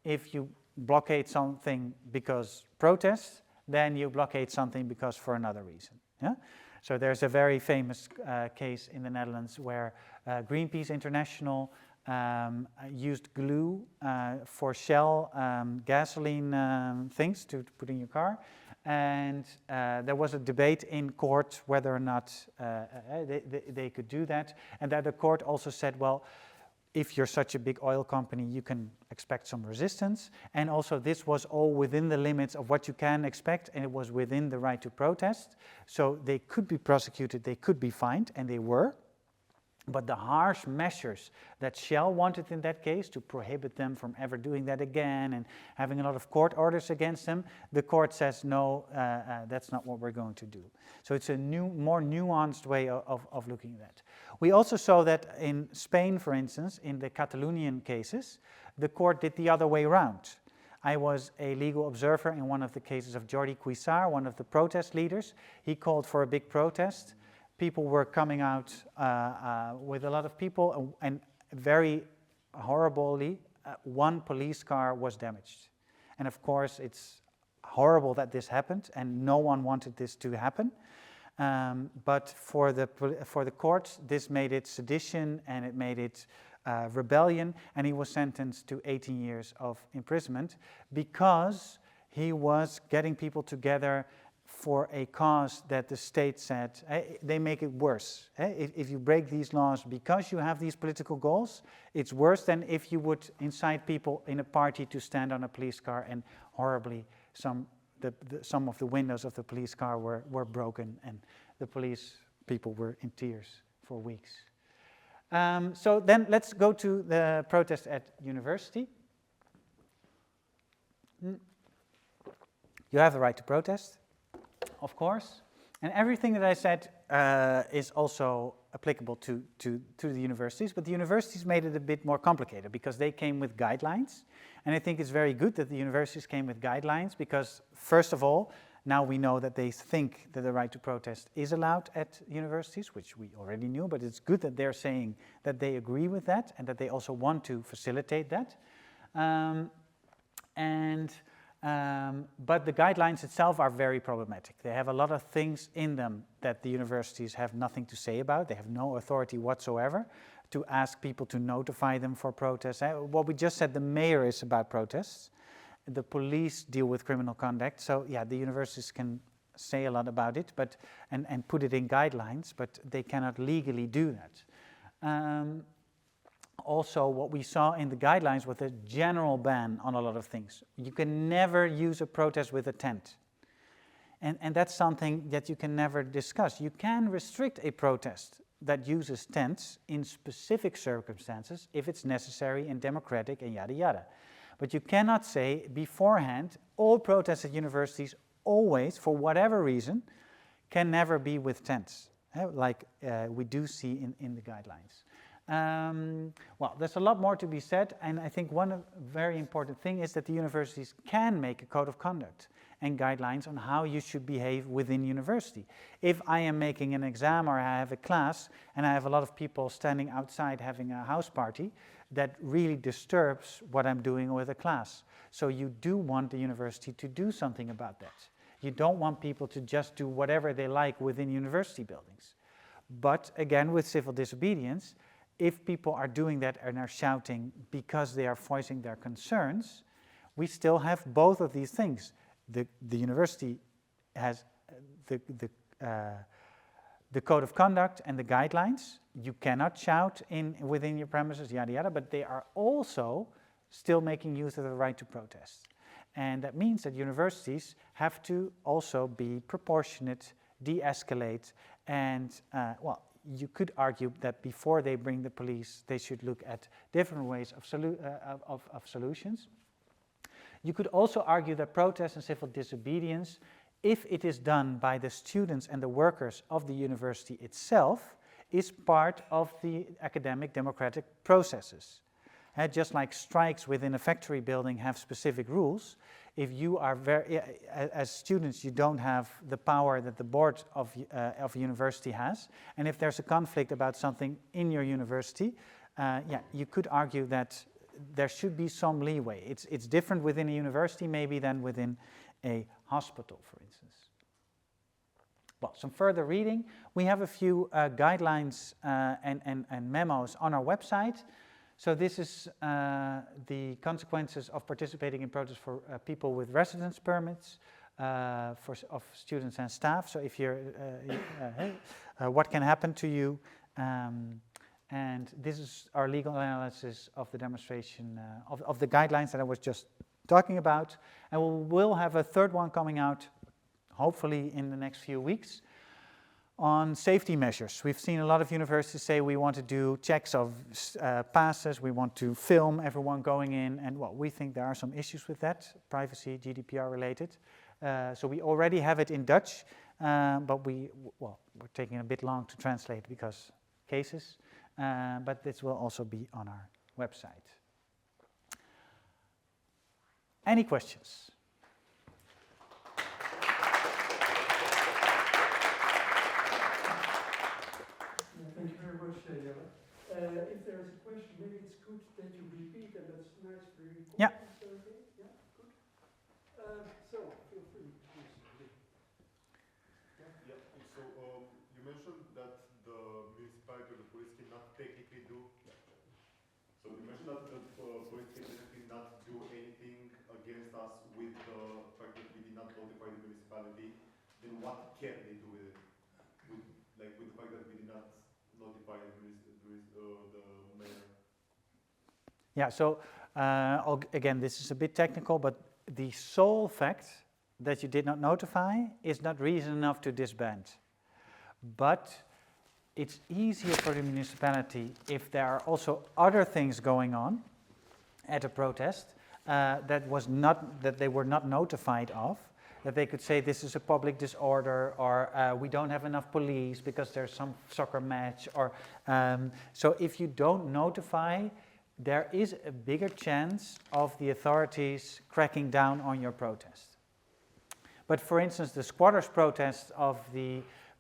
if you blockade something because protest than you blockade something because for another reason. Yeah? So there's a very famous case in the Netherlands where Greenpeace International used glue for Shell gasoline things to put in your car. And there was a debate in court whether or not they could do that. And that the court also said, well, if you're such a big oil company, you can expect some resistance. And also this was all within the limits of what you can expect, and it was within the right to protest. So they could be prosecuted, they could be fined, and they were. But the harsh measures that Shell wanted in that case to prohibit them from ever doing that again and having a lot of court orders against them, the court says, no, that's not what we're going to do. So it's a more nuanced way of looking at that. We also saw that in Spain, for instance, in the Catalonian cases, the court did the other way around. I was a legal observer in one of the cases of Jordi Cuixart, one of the protest leaders. He called for a big protest. People were coming out with a lot of people, and very horribly, one police car was damaged. And of course, it's horrible that this happened, and no one wanted this to happen. But for the courts, this made it sedition, and it made it rebellion, and he was sentenced to 18 years of imprisonment because he was getting people together for a cause that the state said, they make it worse. If you break these laws because you have these political goals, it's worse than if you would incite people in a party to stand on a police car and horribly some of the windows of the police car were broken and the police people were in tears for weeks. So then let's go to the protest at university. You have the right to protest, of course, and everything that I said is also applicable to the universities, but the universities made it a bit more complicated because they came with guidelines, and I think it's very good that the universities came with guidelines because, first of all, now we know that they think that the right to protest is allowed at universities, which we already knew, but it's good that they're saying that they agree with that and that they also want to facilitate that. But the guidelines itself are very problematic. They have a lot of things in them that the universities have nothing to say about. They have no authority whatsoever to ask people to notify them for protests. What we just said, the mayor is about protests. The police deal with criminal conduct. So yeah, the universities can say a lot about it, but and put it in guidelines, but they cannot legally do that. Also, what we saw in the guidelines was a general ban on a lot of things. You can never use a protest with a tent. And that's something that you can never discuss. You can restrict a protest that uses tents in specific circumstances if it's necessary and democratic and yada yada. But you cannot say beforehand, all protests at universities always, for whatever reason, can never be with tents, like we do see in the guidelines. Well, there's a lot more to be said, and I think one very important thing is that the universities can make a code of conduct and guidelines on how you should behave within university. If I am making an exam or I have a class and I have a lot of people standing outside having a house party, that really disturbs what I'm doing with a class. So you do want the university to do something about that. You don't want people to just do whatever they like within university buildings. But again, with civil disobedience, if people are doing that and are shouting because they are voicing their concerns, we still have both of these things. The university has the code of conduct and the guidelines. You cannot shout within your premises, yada yada, but they are also still making use of the right to protest. And that means that universities have to also be proportionate, de-escalate, and well, you could argue that before they bring the police, they should look at different ways of solutions. You could also argue that protest and civil disobedience, if it is done by the students and the workers of the university itself, is part of the academic democratic processes. Just like strikes within a factory building have specific rules, if you are as students, you don't have the power that the board of a university has, and if there's a conflict about something in your university, yeah, you could argue that there should be some leeway. It's different within a university maybe than within a hospital, for instance. Well, some further reading. We have a few guidelines and memos on our website. So this is the consequences of participating in protests for people with residence permits, of students and staff. So if you're, what can happen to you? And this is our legal analysis of the demonstration, of the guidelines that I was just talking about. And we will have a third one coming out, hopefully in the next few weeks, on safety measures. We've seen a lot of universities say we want to do checks of passes, we want to film everyone going in, and well, we think there are some issues with that, privacy, GDPR related. So we already have it in Dutch, but we're taking a bit long to translate because cases, but this will also be on our website. Any questions? Thank you very much, Jelle. If there is a question, maybe it's good that you repeat, and that's nice for you. Yeah. Okay? Yeah, good. So, feel free, please. Yeah. So you mentioned that the municipality or the police cannot technically do. So you mentioned that the police can technically not do anything against us with the fact that we did not notify the municipality. then what can they do with it? With the fact that we did not notify the mayor. Yeah, so again, this is a bit technical, but the sole fact that you did not notify is not reason enough to disband. But it's easier for the municipality if there are also other things going on at a protest that they were not notified of, that they could say this is a public disorder, or we don't have enough police because there's some soccer match, or so if you don't notify, there is a bigger chance of the authorities cracking down on your protest. But for instance, the squatters' protests of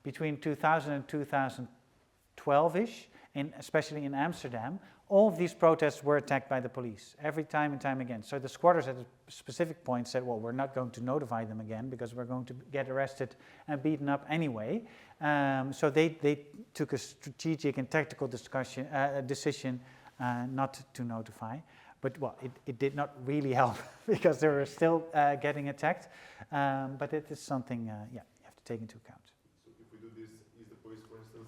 between 2000 and 2012-ish, especially in Amsterdam, all of these protests were attacked by the police, every time and time again. So the squatters at a specific point said, well, we're not going to notify them again because we're going to get arrested and beaten up anyway. So they took a strategic and tactical decision not to notify. But well, it did not really help because they were still getting attacked. But it is something, you have to take into account. So if we do this, is the police, for instance,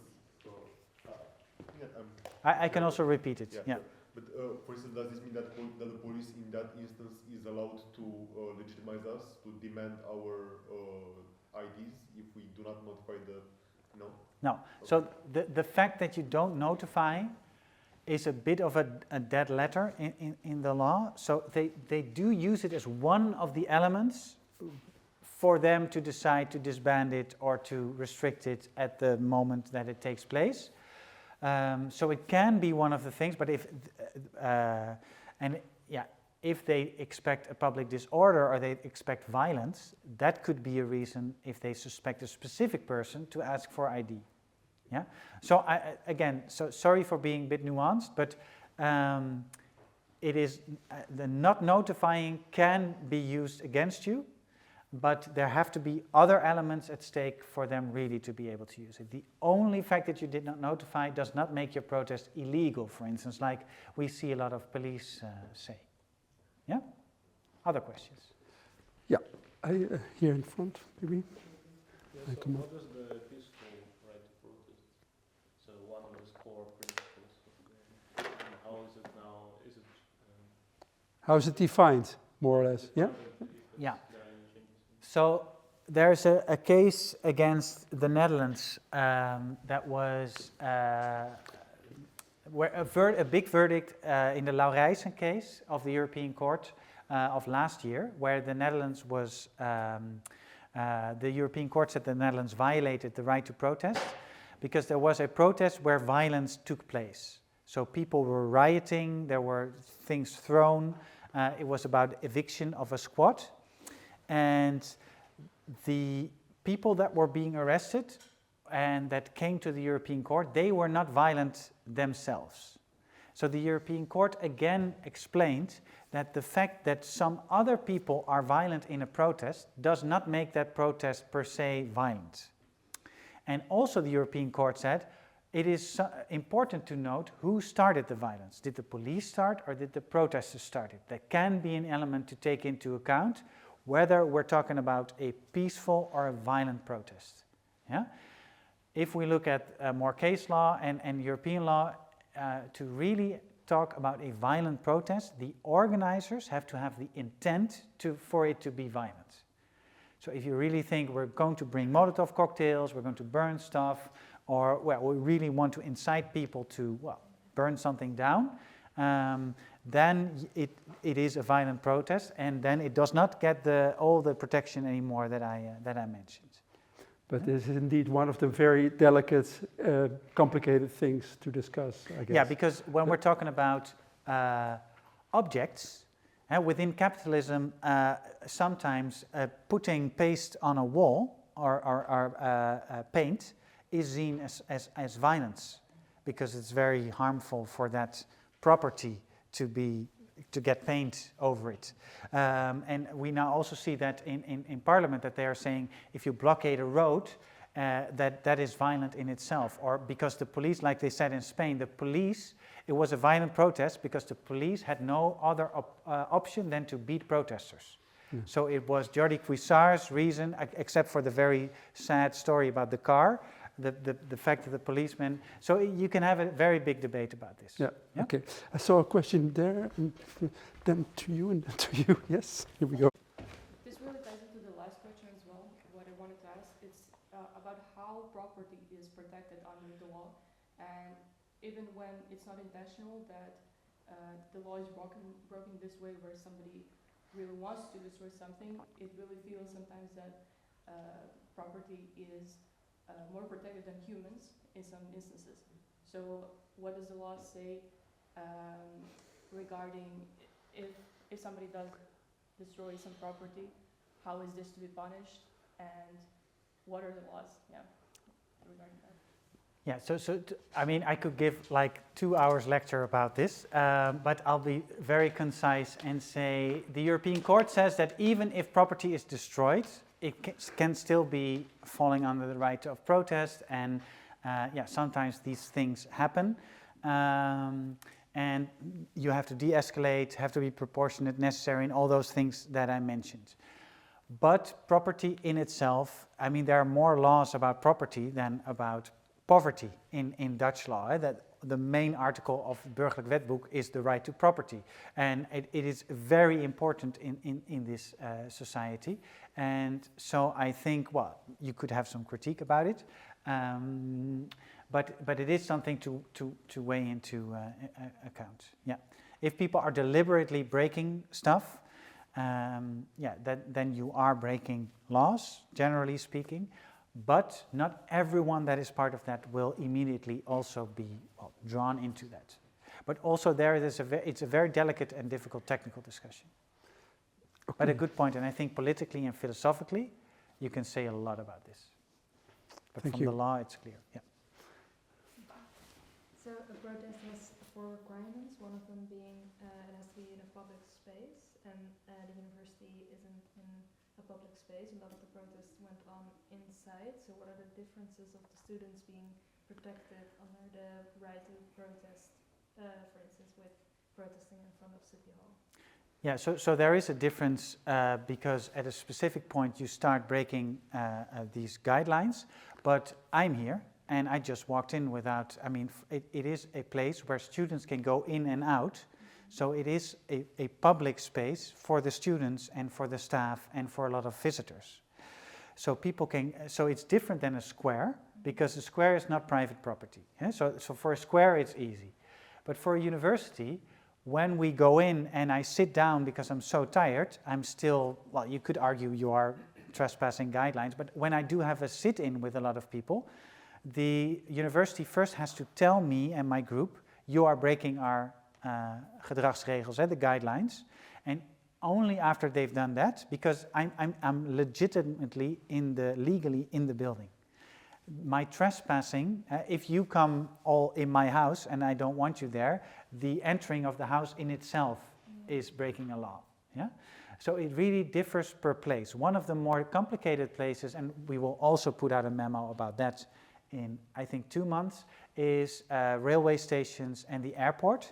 I can also repeat it. Yeah. Sure. But for instance, does this mean that the police in that instance is allowed to legitimize us, to demand our IDs if we do not notify no? No. Okay. So the fact that you don't notify is a bit of a dead letter in the law. So they do use it as one of the elements for them to decide to disband it or to restrict it at the moment that it takes place. So it can be one of the things, but if they expect a public disorder or they expect violence, that could be a reason if they suspect a specific person to ask for ID. Yeah. So sorry for being a bit nuanced, but it is the not notifying can be used against you, but there have to be other elements at stake for them really to be able to use it. The only fact that you did not notify does not make your protest illegal, for instance, like we see a lot of police say. Yeah? Other questions? Yeah, here in front, maybe. Yeah, so what is the peaceful right to protest? So one of those core principles of the game. And how is it now? How is it defined, more or less? Yeah? Yeah. So there's a case against the Netherlands that was where a big verdict in the Laurijsen case of the European Court of last year, where the Netherlands was, the European Court said the Netherlands violated the right to protest because there was a protest where violence took place. So people were rioting, there were things thrown, it was about eviction of a squad. And the people that were being arrested and that came to the European Court, they were not violent themselves. So the European Court again explained that the fact that some other people are violent in a protest does not make that protest per se violent. And also the European Court said it is important to note who started the violence. Did the police start or did the protesters start it? That can be an element to take into account whether we're talking about a peaceful or a violent protest. Yeah? If we look at more case law and European law, to really talk about a violent protest, the organizers have to have the intent for it to be violent. So if you really think we're going to bring Molotov cocktails, we're going to burn stuff, or we really want to incite people to burn something down, then it is a violent protest, and then it does not get all the protection anymore that I mentioned. But this is indeed one of the very delicate, complicated things to discuss, I guess. Yeah, because when we're talking about objects, within capitalism, sometimes putting paste on a wall or paint is seen as violence, because it's very harmful for that property to get paint over it. And we now also see that in Parliament that they are saying if you blockade a road, that is violent in itself. Or because the police, like they said in Spain, it was a violent protest because the police had no other option than to beat protesters. Yeah. So it was Jordi Cuissart's reason, except for the very sad story about the car, the fact that the policeman. So you can have a very big debate about this. Yeah. Okay. I saw a question there, and then to you, and then to you. Yes. Here we go. This really ties into the last question as well. What I wanted to ask is about how property is protected under the law, and even when it's not intentional that the law is broken this way, where somebody really wants to destroy something, it really feels sometimes that property is more protected than humans in some instances. So what does the law say regarding if somebody does destroy some property, how is this to be punished, and what are the laws regarding that? Yeah, I mean, I could give like 2 hours lecture about this, but I'll be very concise and say the European Court says that even if property is destroyed, it can still be falling under the right of protest, and sometimes these things happen, and you have to de-escalate, have to be proportionate, necessary, and all those things that I mentioned. But property in itself, I mean, there are more laws about property than about poverty in Dutch law. That the main article of het Burgerlijk Wetboek is the right to property, and it is very important in this society. And so I think, well, you could have some critique about it, but it is something to weigh into account. Yeah, if people are deliberately breaking stuff, then you are breaking laws, generally speaking. But not everyone that is part of that will immediately also be drawn into that. But also it's a very delicate and difficult technical discussion. Okay. But a good point, and I think politically and philosophically, you can say a lot about this. But from the law, it's clear. Yeah. So a protest has 4 requirements, one of them being it has to be in a public space, and the university isn't in a public space. A lot of the protests went on inside. So what are the differences of the students being protected under the right to protest, for instance, with protesting in front of City Hall? Yeah, so there is a difference because at a specific point you start breaking these guidelines, but I'm here and I just walked in without, I mean, it is a place where students can go in and out. So it is a public space for the students and for the staff and for a lot of visitors. So people can, so it's different than a square, because a square is not private property. Yeah? So for a square it's easy. But for a university, when we go in and I sit down because I'm so tired, I'm still, well, you could argue you are trespassing guidelines, but when I do have a sit-in with a lot of people, the university first has to tell me and my group, you are breaking our gedragsregels, the guidelines, and only after they've done that, because I'm legitimately legally in the building. My trespassing, if you come all in my house and I don't want you there, the entering of the house in itself is breaking a law. Yeah? So it really differs per place. One of the more complicated places, and we will also put out a memo about that in, I think, 2 months, is railway stations and the airport.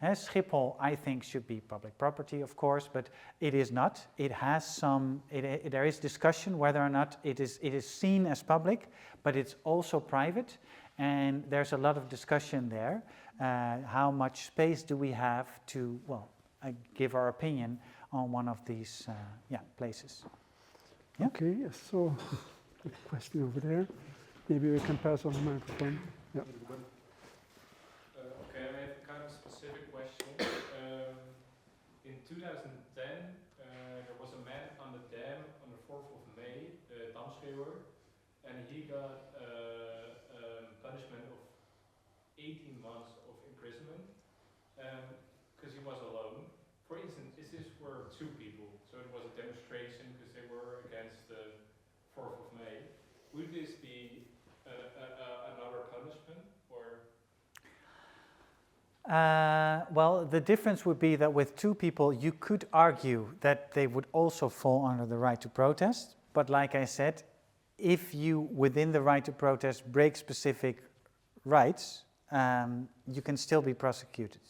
Schiphol, I think, should be public property, of course, but it is not. It has some, there is discussion whether or not it is seen as public, but it's also private, and there's a lot of discussion there. How much space do we have to, well, give our opinion on one of these places? Yeah? Okay, so a question over there. Maybe we can pass on the microphone. Yeah. Okay, I have a kind of specific question. In 2010, there was a man on the dam on the 4th of May, Damschreeuwer, and he got punishment of 18 months of imprisonment because he was alone. For instance, this were 2 people, so it was a demonstration because they were against the 4th of May. Would this be another punishment, or? Well, the difference would be that with 2 people, you could argue that they would also fall under the right to protest. But like I said, if you, within the right to protest, break specific rights, you can still be prosecuted.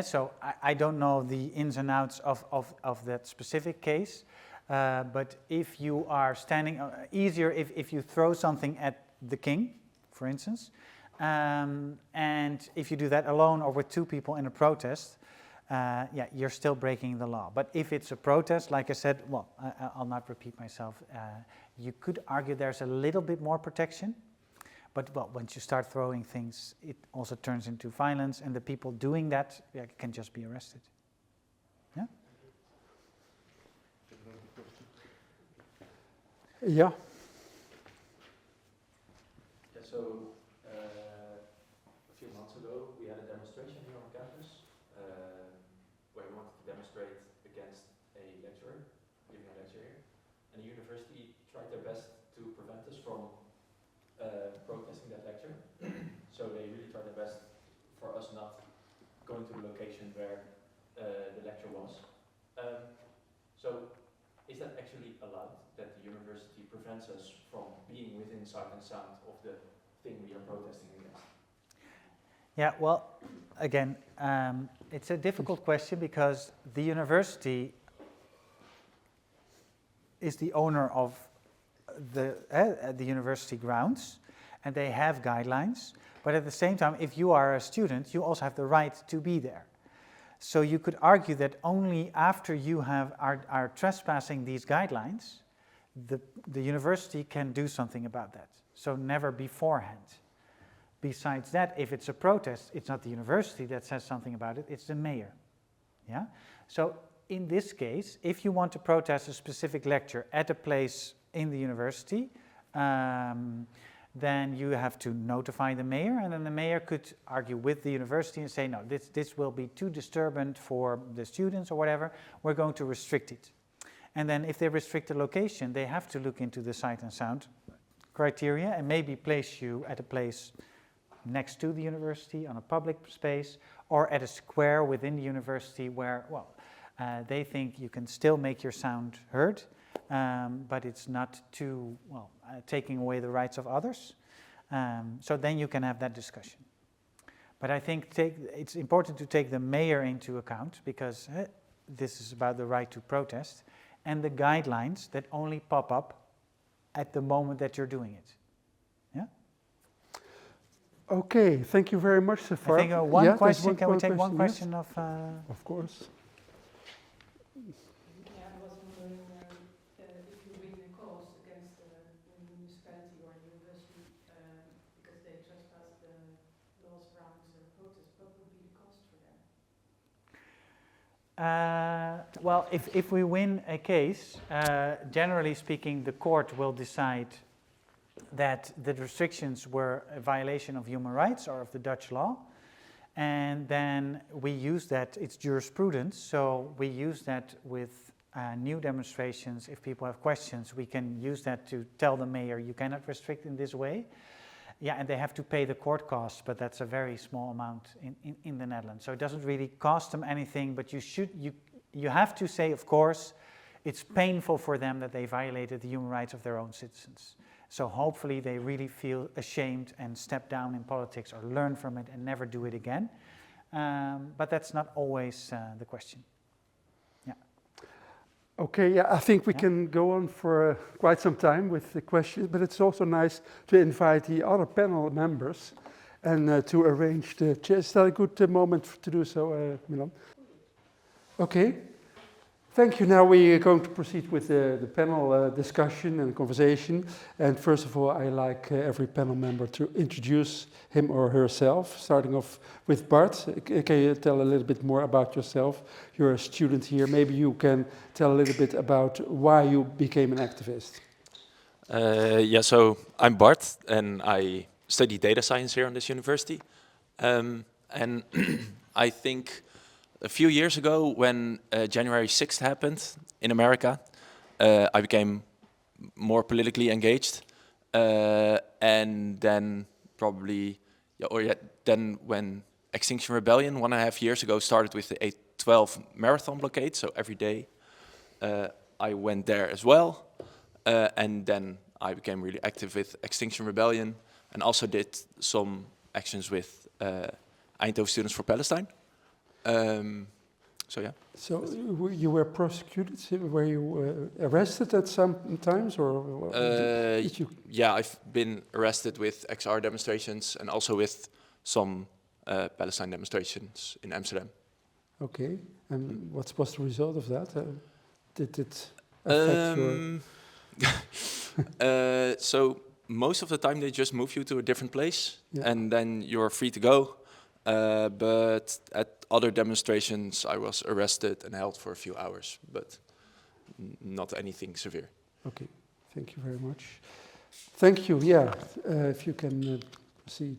So I don't know the ins and outs of that specific case, but if you are standing, easier if you throw something at the king, for instance, and if you do that alone or with two people in a protest, yeah, you're still breaking the law. But if it's a protest, like I said, well, I'll not repeat myself, you could argue there's a little bit more protection, but well, once you start throwing things, it also turns into violence, and the people doing that can just be arrested. Yeah? Yeah. Yeah, so a few months ago we had a demonstration here on campus where we wanted to demonstrate against a lecturer, giving a lecture here, and the university tried their best to prevent us from protesting that lecture. So they really tried their best for us not going to the location where the lecture was. So is that actually allowed, that the university prevents us from being within sight and sound of the thing we are protesting against? Yeah, well, again, it's a difficult question because the university is the owner of the university grounds, and they have guidelines, but at the same time, if you are a student, you also have the right to be there. So you could argue that only after you are trespassing these guidelines, the university can do something about that. So never beforehand. Besides that, if it's a protest, it's not the university that says something about it, it's the mayor. Yeah? So in this case, if you want to protest a specific lecture at a place in the university, then you have to notify the mayor, and then the mayor could argue with the university and say, no, this will be too disturbing for the students or whatever, we're going to restrict it. And then if they restrict the location, they have to look into the sight and sound criteria and maybe place you at a place next to the university, on a public space, or at a square within the university where, well, they think you can still make your sound heard, but it's not too, well, taking away the rights of others. So then you can have that discussion. But I think it's important to take the mayor into account, because this is about the right to protest, and the guidelines that only pop up at the moment that you're doing it. Yeah? Okay, thank you very much so far. I think one question, can we take one question yes. of course. Yeah, I was wondering if you win a cause against the municipality or university because they trespass the laws around the protest, what would be the cost for them? Well, if we win a case, generally speaking, the court will decide that the restrictions were a violation of human rights or of the Dutch law, and then we use that, it's jurisprudence, so we use that with new demonstrations. If people have questions, we can use that to tell the mayor, you cannot restrict in this way. Yeah, and they have to pay the court costs, but that's a very small amount in the Netherlands. So it doesn't really cost them anything, but you have to say, of course, it's painful for them that they violated the human rights of their own citizens. So hopefully they really feel ashamed and step down in politics or learn from it and never do it again. But that's not always the question. Yeah. Okay, yeah, I think we can go on for quite some time with the questions, but it's also nice to invite the other panel members and to arrange the chairs. Is that a good moment to do so, Milan? Okay. Thank you. Now we are going to proceed with the panel discussion and conversation. And first of all, I like every panel member to introduce him or herself, starting off with Bart. Can you tell a little bit more about yourself? You're a student here. Maybe you can tell a little bit about why you became an activist. Yeah, so I'm Bart, and I study data science here on this university. And I think a few years ago, when January 6th happened in America, I became more politically engaged. And then probably, then when Extinction Rebellion 1.5 years ago started with the 8/12 marathon blockade, so every day I went there as well. And then I became really active with Extinction Rebellion and also did some actions with Eindhoven Students for Palestine. So yeah. So you were prosecuted? Were you arrested at some times, or did you? Yeah, I've been arrested with XR demonstrations and also with some Palestine demonstrations in Amsterdam. Okay, and what was the result of that? Did it affect your? So most of the time they just move you to a different place, Yeah. and then you're free to go. But at other demonstrations, I was arrested and held for a few hours, but not anything severe. Okay, thank you very much. Thank you. Yeah, if you can proceed.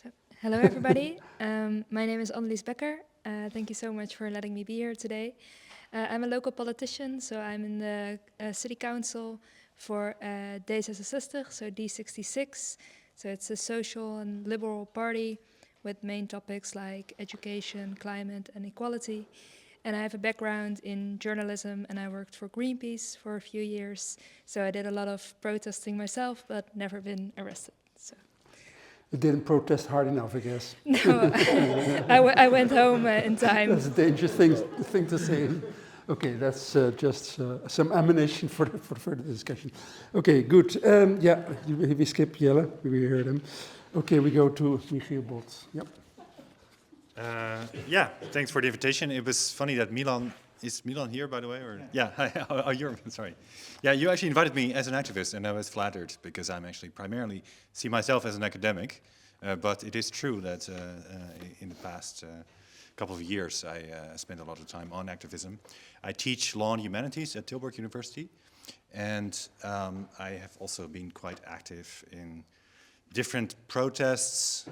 So, hello, everybody. My name is Annelies Becker. Thank you so much for letting me be here today. I'm a local politician, so I'm in the city council for D66, so D66. So it's a social and liberal party with main topics like education, climate, and equality. And I have a background in journalism, and I worked for Greenpeace for a few years. So I did a lot of protesting myself, but never been arrested. So. You didn't protest hard enough, I guess. No, I went home in time. That's a dangerous thing to say. Okay, that's just some ammunition for further discussion. Okay, good. Yeah, we skip Jelle, we heard him. Okay, we go to Michiel Bot. Yep. Yeah, thanks for the invitation. It was funny that Milan, is Milan here, by the way? Or yeah, oh, you're, sorry. Yeah, you actually invited me as an activist, and I was flattered because I'm actually primarily see myself as an academic. But it is true that in the past couple of years, I spent a lot of time on activism. I teach law and humanities at Tilburg University, and I have also been quite active in different protests,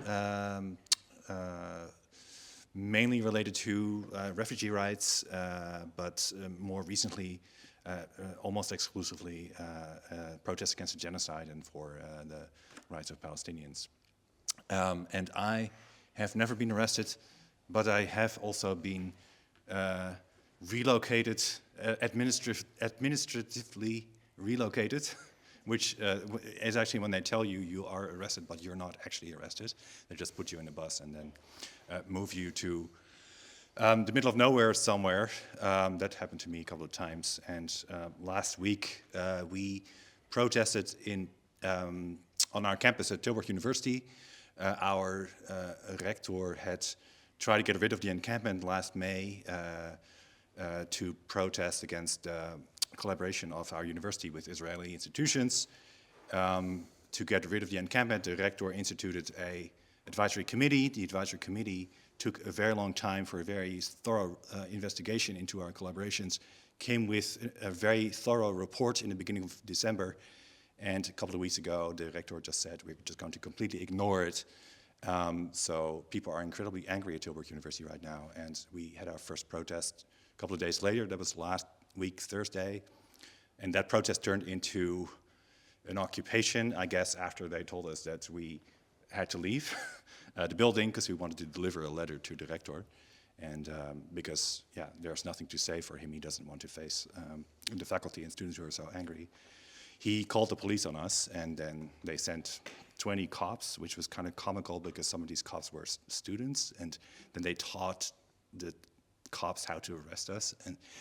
mainly related to refugee rights, but more recently, almost exclusively, protests against the genocide and for the rights of Palestinians. And I have never been arrested, but I have also been relocated, administratively relocated, which is actually when they tell you you are arrested, but you're not actually arrested. They just put you in a bus and then move you to the middle of nowhere somewhere. That happened to me a couple of times. And last week we protested on our campus at Tilburg University. Our rector had tried to get rid of the encampment last May to protest against collaboration of our university with Israeli institutions. To get rid of the encampment, the rector instituted an advisory committee. The advisory committee took a very long time for a very thorough investigation into our collaborations, came with a very thorough report in the beginning of December. And a couple of weeks ago, the rector just said we're just going to completely ignore it. So people are incredibly angry at Tilburg University right now. And we had our first protest a couple of days later. That was last week, Thursday. And that protest turned into an occupation, I guess, after they told us that we had to leave the building because we wanted to deliver a letter to the rector. And because, yeah, there's nothing to say for him. He doesn't want to face the faculty and students who are so angry. He called the police on us, and then they sent 20 cops, which was kind of comical because some of these cops were students, and then they taught the cops how to arrest us.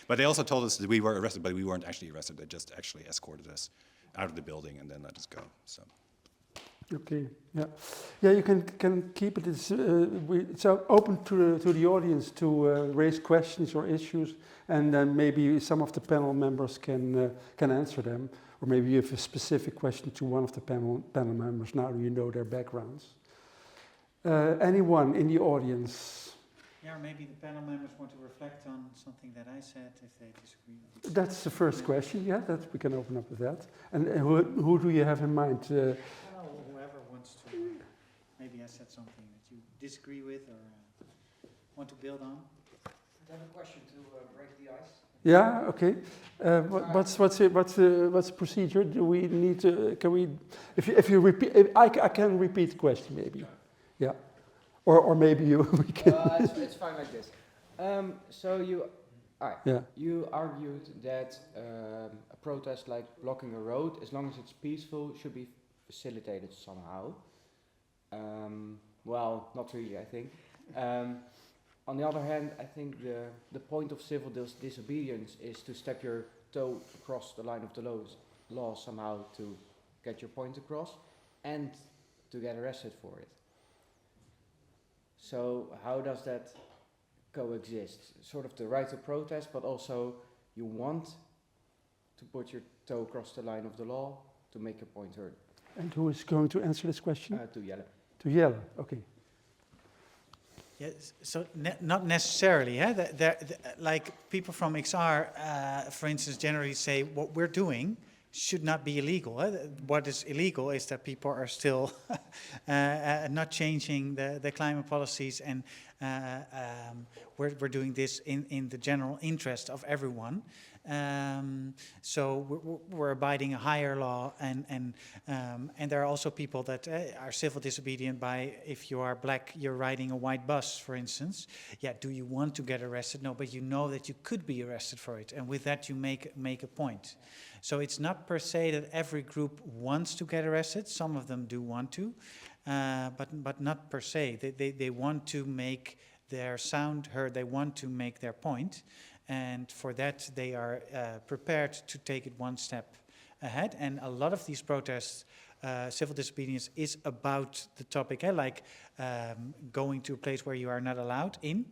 But they also told us that we were arrested, but we weren't actually arrested. They just actually escorted us out of the building and then let us go. So. Okay. Yeah. Yeah. You can keep it. It's open to the audience to raise questions or issues, and then maybe some of the panel members can answer them. Or maybe you have a specific question to one of the panel members. Now you know their backgrounds. Anyone in the audience? Yeah, or maybe the panel members want to reflect on something that I said if they disagree with you. That's the first question. Yeah, that we can open up with that. And who do you have in mind? Whoever wants to. Maybe I said something that you disagree with or want to build on. I have a question to break the ice. Yeah. Okay. What's the procedure? Do we need to? Can we? If you repeat, I can repeat the question maybe. Yeah. Or maybe we can. It's fine like this. So you argued that a protest like blocking a road, as long as it's peaceful, should be facilitated somehow. Well, not really, I think. On the other hand, I think the point of civil disobedience is to step your toe across the line of the law somehow to get your point across and to get arrested for it. So how does that coexist? Sort of the right to protest, but also you want to put your toe across the line of the law to make your point heard. And who is going to answer this question? To Jelle. To Jelle, okay. Yes, so not necessarily. Like people from XR, for instance, generally say what we're doing should not be illegal. What is illegal is that people are still not changing the climate policies, and we're doing this in the general interest of everyone. So we're abiding a higher law, and there are also people that are civil disobedient by, if you are black, you're riding a white bus, for instance. Yeah, do you want to get arrested? No, but you know that you could be arrested for it, and with that you make a point. So it's not per se that every group wants to get arrested. Some of them do want to, but not per se. They want to make their sound heard. They want to make their point. And for that, they are prepared to take it one step ahead. And a lot of these protests, civil disobedience is about the topic, like going to a place where you are not allowed in.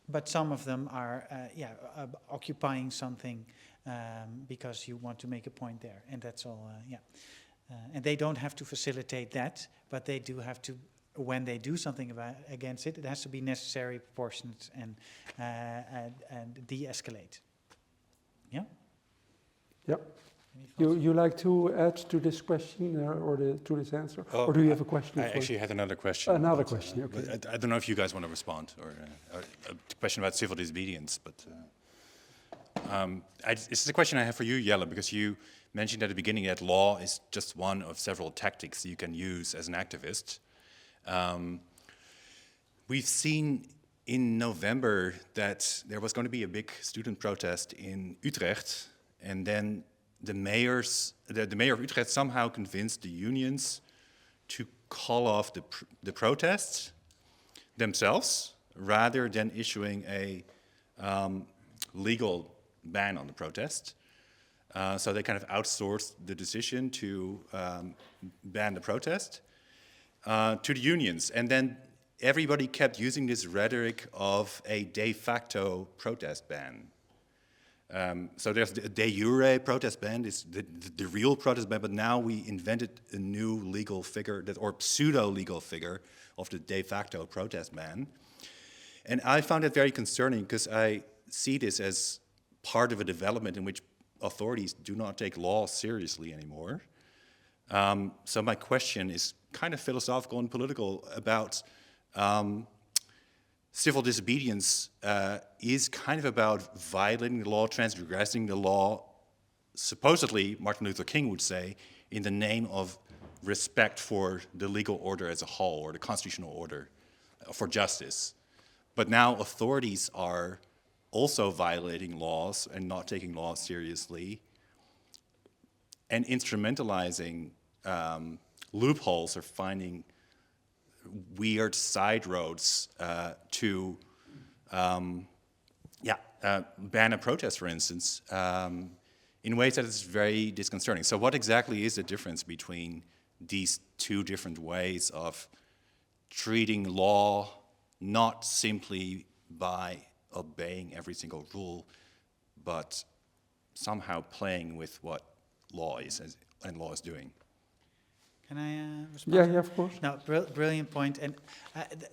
But some of them are, occupying something because you want to make a point there. And that's all, and they don't have to facilitate that, but they do have to, when they do something against it, it has to be necessary, proportionate, and de-escalate. Yeah? Yep. You like to add to this question or to this answer? Or do you have a question? I actually had another question. Another question, okay. I don't know if you guys want to respond, or a question about civil disobedience, but this is a question I have for you, Jelle, because you mentioned at the beginning that law is just one of several tactics you can use as an activist. We've seen in November that there was going to be a big student protest in Utrecht, and then the mayor of Utrecht somehow convinced the unions to call off the protests themselves, rather than issuing a legal ban on the protest. So they kind of outsourced the decision to ban the protest to the unions. And then everybody kept using this rhetoric of a de facto protest ban. So there's the de jure protest ban, is the real protest ban, but now we invented a new legal figure, or pseudo-legal figure of the de facto protest ban. And I found it very concerning, because I see this as part of a development in which authorities do not take law seriously anymore. So my question is kind of philosophical and political about civil disobedience is kind of about violating the law, transgressing the law, supposedly, Martin Luther King would say, in the name of respect for the legal order as a whole, or the constitutional order, for justice. But now authorities are also violating laws and not taking laws seriously, and instrumentalizing loopholes, or finding weird side roads to ban a protest, for instance, in ways that is very disconcerting. So what exactly is the difference between these two different ways of treating law, not simply by obeying every single rule, but somehow playing with what law is and law is doing? Can I respond? Yeah, of course. No, brilliant point. And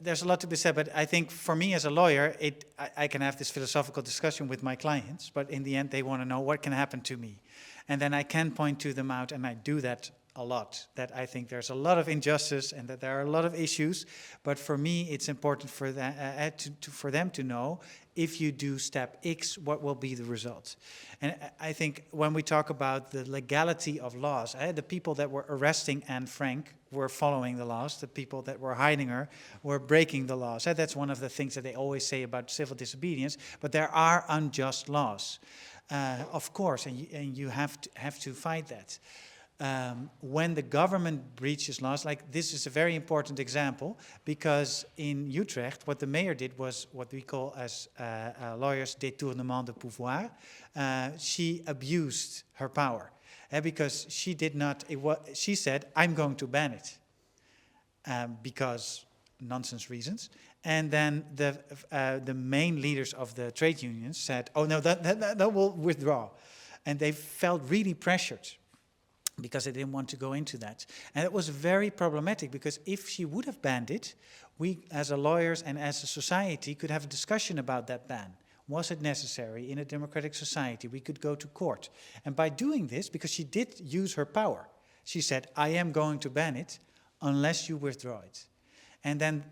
there's a lot to be said, but I think for me as a lawyer, I can have this philosophical discussion with my clients, but in the end they want to know what can happen to me. And then I can point to them out, and I do that a lot, that I think there's a lot of injustice and that there are a lot of issues, but for me it's important for them to know, if you do step X, what will be the result. And I think when we talk about the legality of laws, the people that were arresting Anne Frank were following the laws, the people that were hiding her were breaking the laws. That's one of the things that they always say about civil disobedience, but there are unjust laws, of course, and you have to fight that. when the government breaches laws, like this is a very important example, because in Utrecht, what the mayor did was what we call as lawyers détournement de pouvoir. She abused her power because she did not, she said, I'm going to ban it because nonsense reasons. And then the main leaders of the trade unions said, oh no, that will withdraw. And they felt really pressured because they didn't want to go into that. And it was very problematic, because if she would have banned it, we as a lawyers and as a society could have a discussion about that ban. Was it necessary in a democratic society? We could go to court. And by doing this, because she did use her power, she said, I am going to ban it unless you withdraw it. And then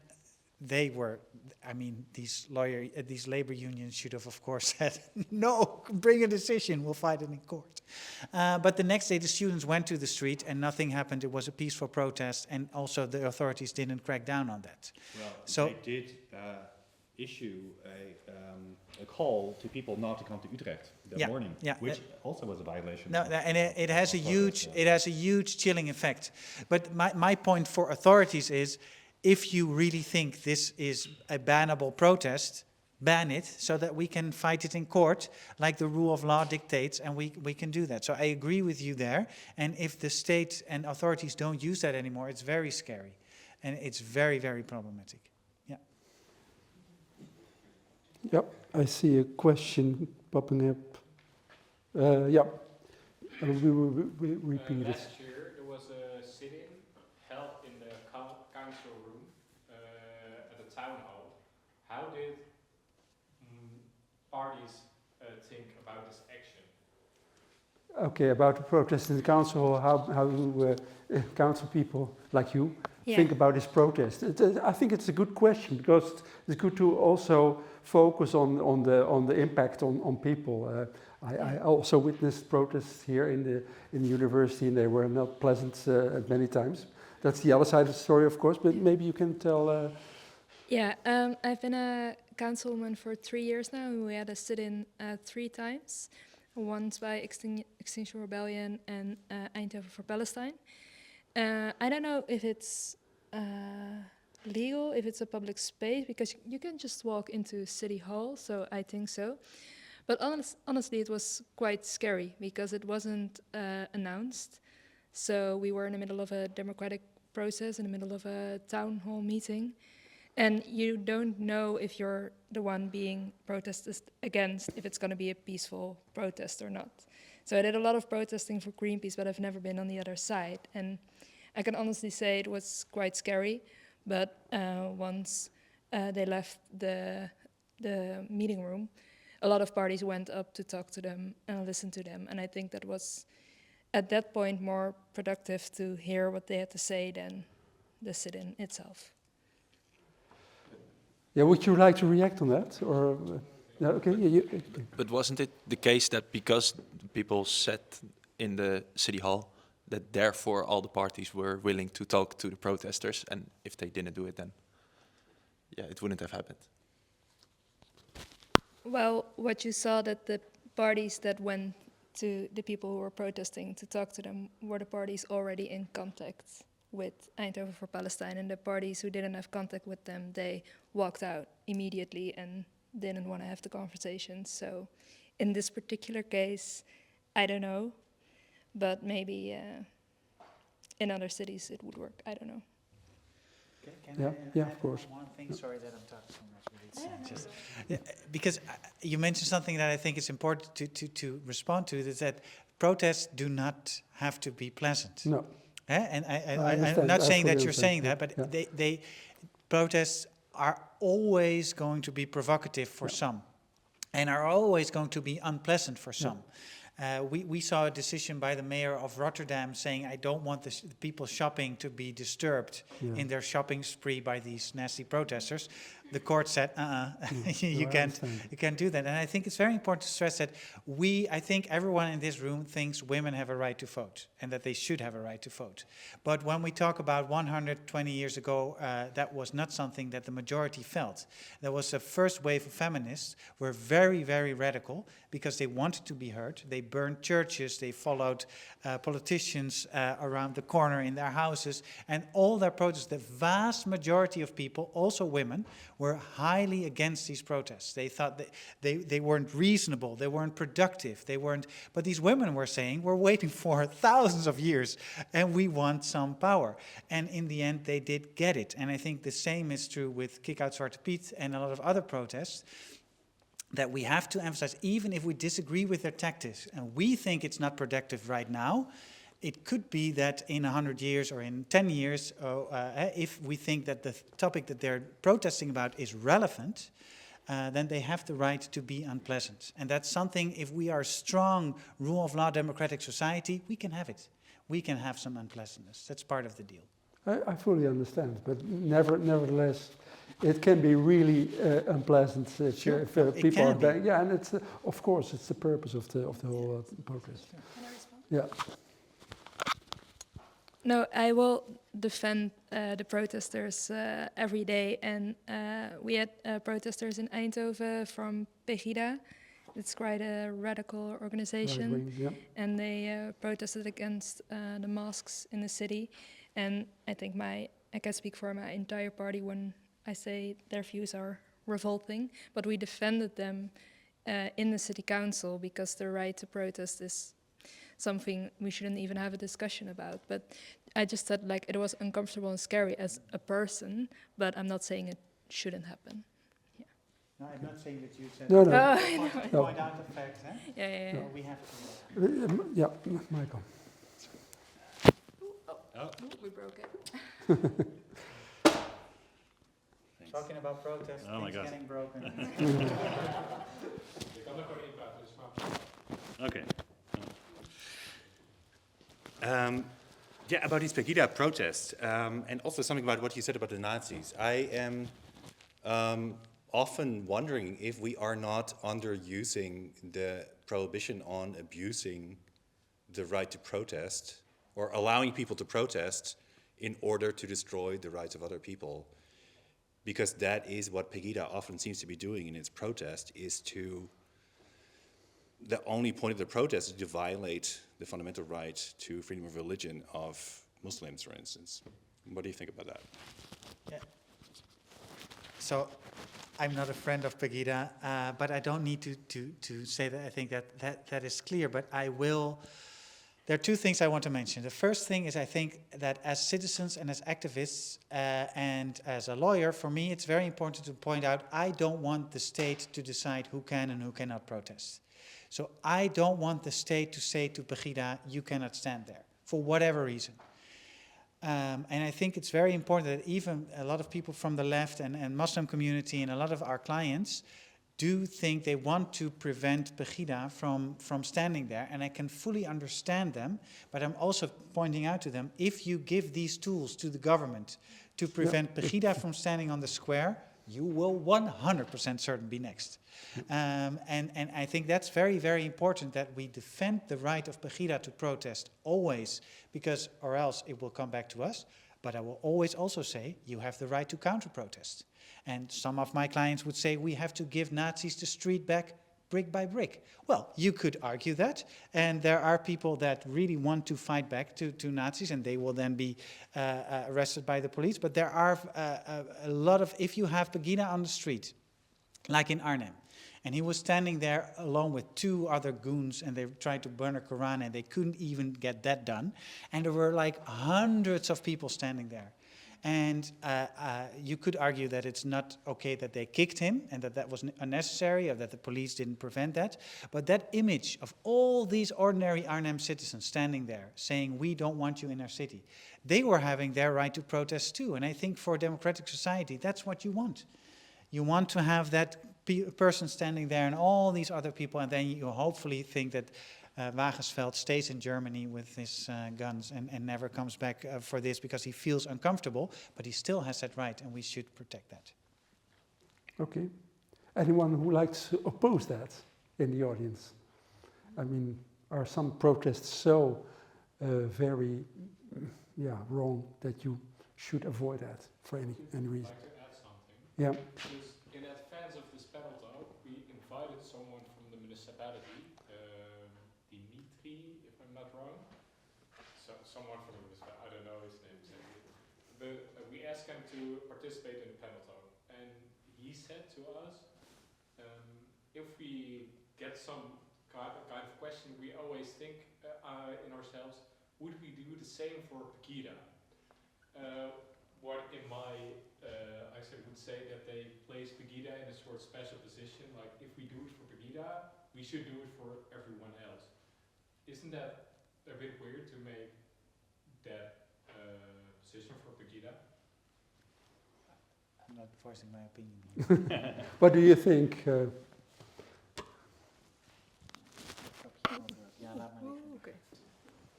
they were, I mean, these labor unions should have, of course, said, no, bring a decision, we'll fight it in court. But the next day, the students went to the street and nothing happened. It was a peaceful protest, and also the authorities didn't crack down on that. Well, so they did issue a call to people not to come to Utrecht that morning, which also was a violation. No, and it has a huge chilling effect. But my point for authorities is, if you really think this is a bannable protest, ban it so that we can fight it in court like the rule of law dictates, and we can do that. So I agree with you there. And if the state and authorities don't use that anymore, it's very scary. And it's very, very problematic. Yeah. Yep, I see a question popping up. Yeah, we will repeat it. Last year there was a sit-in held in the council room at the town hall. How did parties think about this action? Okay, about the protest in the council, how do council people like you think about this protest? I think it's a good question, because it's good to also focus on the impact on people. I also witnessed protests here in the university, and they were not pleasant at many times. That's the other side of the story, of course, but maybe you can tell... I've been a councilwoman for 3 years now, and we had a sit-in 3 times. Once by Extinction Rebellion and Eindhoven for Palestine. I don't know if it's legal, if it's a public space, because you can just walk into City Hall, so I think so. But honestly, it was quite scary, because it wasn't announced. So we were in the middle of a democratic process, in the middle of a town hall meeting. And you don't know if you're the one being protested against, if it's going to be a peaceful protest or not. So I did a lot of protesting for Greenpeace, but I've never been on the other side. And I can honestly say it was quite scary. But once they left the meeting room, a lot of parties went up to talk to them and listen to them. And I think that was, at that point, more productive to hear what they had to say than the sit-in itself. Yeah, would you like to react on that? Or okay. But wasn't it the case that because people sat in the city hall, that therefore all the parties were willing to talk to the protesters, and if they didn't do it, then it wouldn't have happened? Well, what you saw, that the parties that went to the people who were protesting to talk to them were the parties already in contact with Eindhoven for Palestine, and the parties who didn't have contact with them, they walked out immediately and didn't want to have the conversation. So in this particular case, I don't know, but maybe in other cities it would work. I don't know. Can I of course. One thing, sorry that I'm talking so much, but it's just because you mentioned something that I think is important to respond to, is that protests do not have to be pleasant. No. And I'm not saying that you're saying that, but they protests are always going to be provocative for some, and are always going to be unpleasant for some. We saw a decision by the mayor of Rotterdam saying, I don't want the people shopping to be disturbed in their shopping spree by these nasty protesters. the court said, you can't do that. And I think it's very important to stress that I think everyone in this room thinks women have a right to vote and that they should have a right to vote. But when we talk about 120 years ago, that was not something that the majority felt. There was a first wave of feminists were very, very radical because they wanted to be heard. They burned churches, they followed politicians around the corner in their houses, and all their protests, the vast majority of people, also women, were highly against these protests. They thought that they weren't reasonable, they weren't productive, but these women were saying, we're waiting for thousands of years and we want some power. And in the end, they did get it. And I think the same is true with Kick Out Zwarte Piet and a lot of other protests, that we have to emphasize, even if we disagree with their tactics and we think it's not productive right now, it could be that in 100 years or in 10 years, if we think that the topic that they're protesting about is relevant, then they have the right to be unpleasant. And that's something, if we are a strong rule of law democratic society, we can have it. We can have some unpleasantness. That's part of the deal. I fully understand, but nevertheless, it can be really unpleasant if people are bang. Yeah, and it's of course it's the purpose of the whole protest. Can I respond? Yeah. No, I will defend the protesters every day, and we had protesters in Eindhoven from Pegida. It's quite a radical organization, Right-wing, yeah. and they protested against the mosques in the city. And I think I can speak for my entire party when I say their views are revolting, but we defended them in the city council because the right to protest is something we shouldn't even have a discussion about. But I just said like it was uncomfortable and scary as a person, but I'm not saying it shouldn't happen. Yeah. No, I'm not saying that you said. No. Point out the fact, huh? Yeah. No, we have to. Yeah, Michael. Oh, we broke it. Talking about protests, oh my things God. getting broken. Okay. Yeah, about these Pegida protests, and also something about what you said about the Nazis. I am often wondering if we are not underusing the prohibition on abusing the right to protest or allowing people to protest in order to destroy the rights of other people. Because that is what Pegida often seems to be doing in its protest, the only point of the protest is to violate the fundamental right to freedom of religion of Muslims, for instance. What do you think about that? Yeah. So, I'm not a friend of Pegida, but I don't need to say that. I think that is clear, but I will. There are two things I want to mention. The first thing is I think that as citizens and as activists and as a lawyer, for me it's very important to point out I don't want the state to decide who can and who cannot protest. So I don't want the state to say to Pegida, you cannot stand there, for whatever reason. And I think it's very important that even a lot of people from the left and Muslim community and a lot of our clients do think they want to prevent Pegida from standing there, and I can fully understand them, but I'm also pointing out to them, if you give these tools to the government to prevent Pegida from standing on the square, you will 100% certain be next. And I think that's very, very important that we defend the right of Pegida to protest always, because or else it will come back to us. But I will always also say you have the right to counter-protest. And some of my clients would say we have to give Nazis the street back brick by brick. Well, you could argue that, and there are people that really want to fight back to Nazis, and they will then be arrested by the police. But there are a lot of, if you have Pegida on the street, like in Arnhem, and he was standing there alone with two other goons, and they tried to burn a Quran, and they couldn't even get that done. And there were like hundreds of people standing there. And you could argue that it's not okay that they kicked him and that was unnecessary or that the police didn't prevent that. But that image of all these ordinary Arnhem citizens standing there saying, we don't want you in our city, they were having their right to protest too. And I think for a democratic society, that's what you want. You want to have that person standing there and all these other people, and then you hopefully think that Wagensveld stays in Germany with his guns and never comes back for this because he feels uncomfortable, but he still has that right, and we should protect that. Okay. Anyone who likes to oppose that in the audience? I mean, are some protests so very wrong that you should avoid that for any reason? I'd like to add something. Yeah. Because in advance of this Panetalk, we invited someone from the municipality, Dimitri, if I'm not wrong. So someone from the municipality, I don't know his name exactly. But we asked him to participate in the Panetalk. And he said to us, if we get some kind of question, we always think in ourselves, would we do the same for Pegida? What in my, I would say that they place Pegida in a sort of special position, like if we do it for Pegida, we should do it for everyone else. Isn't that a bit weird to make that position for Pegida? I'm not voicing my opinion. What do you think? Okay.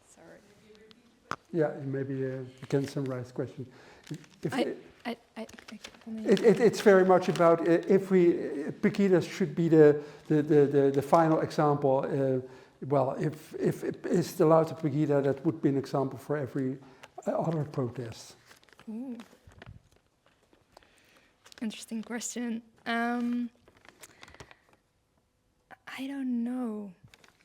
Sorry. Yeah, maybe you can summarize the question. It's very much about if Pegida should be the final example. Well, if it's allowed to Pegida, that would be an example for every other protest. Ooh. Interesting question. I don't know,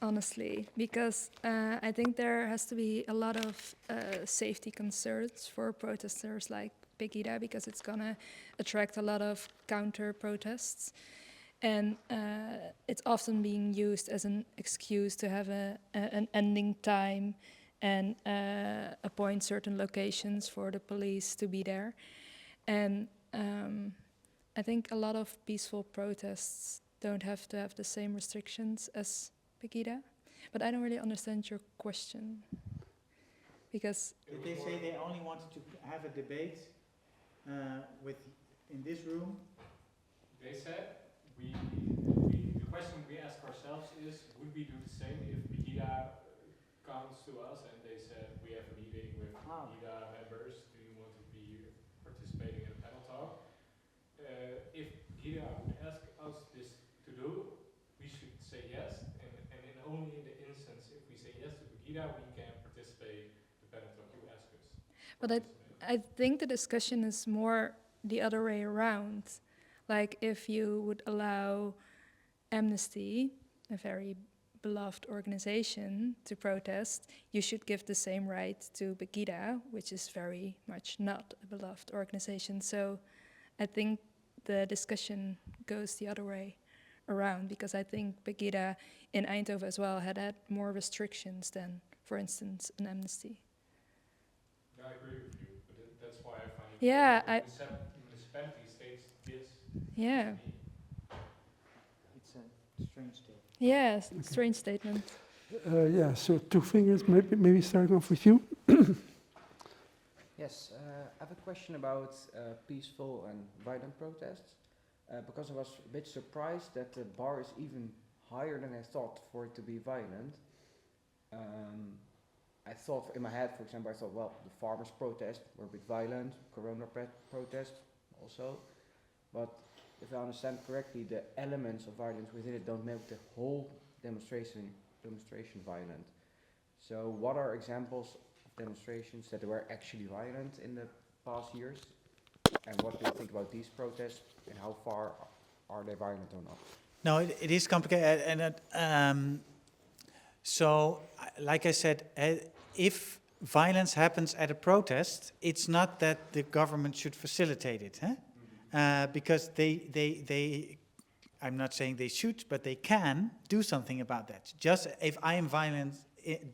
honestly, because I think there has to be a lot of safety concerns for protesters like Pegida, because it's gonna attract a lot of counter protests, and it's often being used as an excuse to have an ending time and appoint certain locations for the police to be there. And I think a lot of peaceful protests don't have to have the same restrictions as Pegida, but I don't really understand your question, because Did they say they only wanted to have a debate in this room? They said, the question we ask ourselves is, would we do the same if Pegida comes to us and they said, we have a meeting with Pegida members, do you want to be participating in a Panetalk? If Pegida would ask us this to do, we should say yes, and only in the instance if we say yes to Pegida, we can participate in the Panetalk you ask us. But I think the discussion is more the other way around. Like if you would allow Amnesty, a very beloved organization, to protest, you should give the same right to Pegida, which is very much not a beloved organization. So I think the discussion goes the other way around, because I think Pegida in Eindhoven as well had more restrictions than, for instance, an Amnesty. Yeah, I agree with you, but that's why I find it. Yeah, municipality states this. Yeah. It's a strange statement. Yes, strange statement. Yeah, so two fingers, maybe starting off with you. Yes, I have a question about peaceful and violent protests, because I was a bit surprised that the bar is even higher than I thought for it to be violent. I thought in my head, for example, well, the farmers' protests were a bit violent, Corona protests also, but if I understand correctly, the elements of violence within it don't make the whole demonstration violent. So what are examples of demonstrations that were actually violent in the past years? And what do you think about these protests, and how far are they violent or not? No, it is complicated, and so, like I said, if violence happens at a protest, it's not that the government should facilitate it, because they, I'm not saying they should, but they can do something about that. Just if I am violent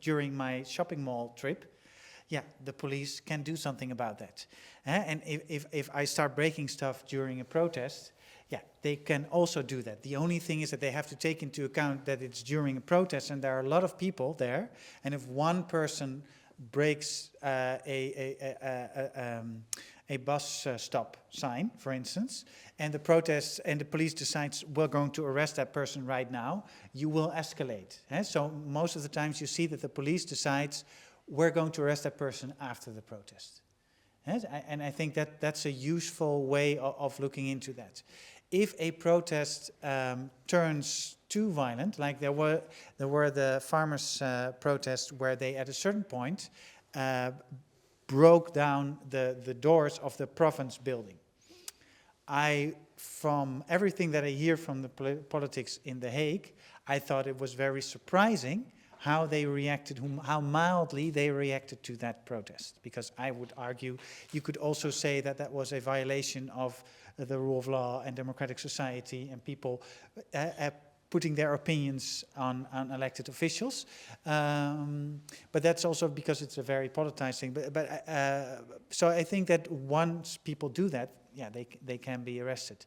during my shopping mall trip, yeah, the police can do something about that. And if I start breaking stuff during a protest, yeah, they can also do that. The only thing is that they have to take into account that it's during a protest and there are a lot of people there. And if one person breaks a bus stop sign, for instance, and the protest and the police decides we're going to arrest that person right now, you will escalate. So most of the times you see that the police decides we're going to arrest that person after the protest. And I think that that's a useful way of looking into that. if a protest turns too violent, like there were the farmers' protests where they at a certain point broke down the doors of the province building. From everything that I hear from the politics in The Hague, I thought it was very surprising how they reacted, how mildly they reacted to that protest. Because I would argue, you could also say that that was a violation of the rule of law and democratic society and people putting their opinions on elected officials. But that's also because it's a very politicized thing. So I think that once people do that, yeah, they can be arrested.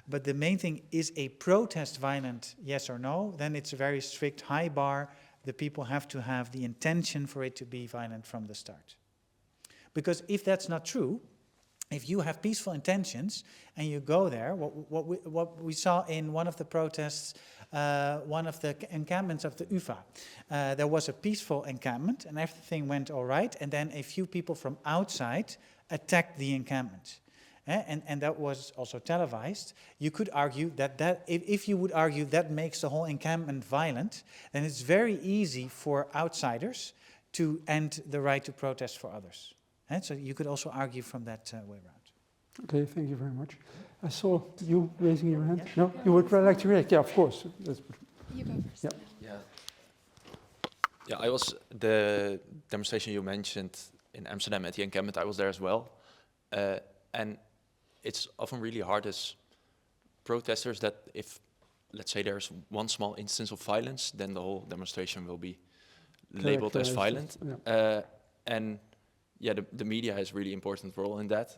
But the main thing is a protest violent, yes or no, then it's a very strict high bar. The people have to have the intention for it to be violent from the start. Because if that's not true, if you have peaceful intentions and you go there, what we saw in one of the protests, one of the encampments of the UvA, there was a peaceful encampment and everything went all right, and then a few people from outside attacked the encampment. And that was also televised. You could argue that if you would argue that makes the whole encampment violent, then it's very easy for outsiders to end the right to protest for others. And so you could also argue from that way around. Okay, thank you very much. I saw you raising your hand. No, you would like to react? Yeah, of course. You go first. Yeah. Yeah, I was the demonstration you mentioned in Amsterdam at the encampment. I was there as well, and it's often really hard as protesters that if, let's say, there's one small instance of violence, then the whole demonstration will be labeled as violent. Yeah. And yeah, the media has a really important role in that.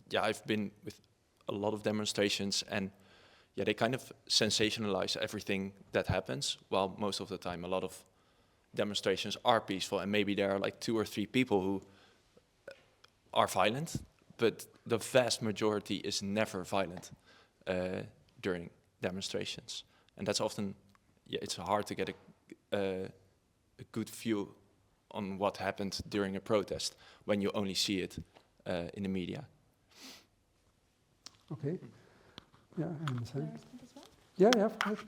Yeah, I've been with a lot of demonstrations, and yeah, they kind of sensationalize everything that happens, while most of the time a lot of demonstrations are peaceful, and maybe there are like 2 or 3 people who are violent, but the vast majority is never violent during demonstrations. And that's often, yeah, it's hard to get a good view on what happened during a protest when you only see it in the media. Okay. Yeah, I understand. As well? Yeah, of course.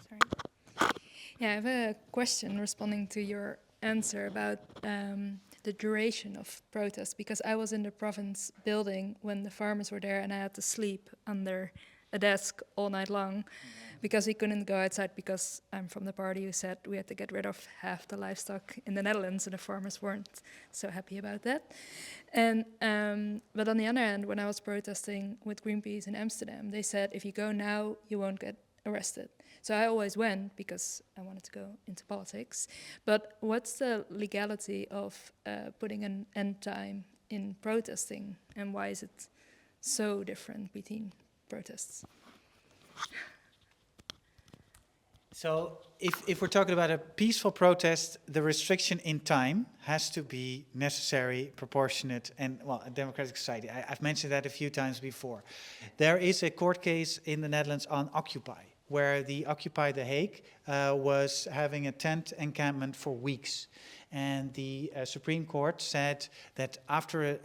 Sorry. Yeah, I have a question responding to your answer about the duration of protest, because I was in the province building when the farmers were there and I had to sleep under a desk all night long because we couldn't go outside because I'm from the party who said we had to get rid of half the livestock in the Netherlands, and the farmers weren't so happy about that. And but on the other hand, when I was protesting with Greenpeace in Amsterdam, they said if you go now, you won't get arrested. So I always went because I wanted to go into politics. But what's the legality of putting an end time in protesting, and why is it so different between protests? So if we're talking about a peaceful protest, the restriction in time has to be necessary, proportionate, and, well, a democratic society. I've mentioned that a few times before. There is a court case in the Netherlands on Occupy, where the Occupy The Hague was having a tent encampment for weeks. And the Supreme Court said that after,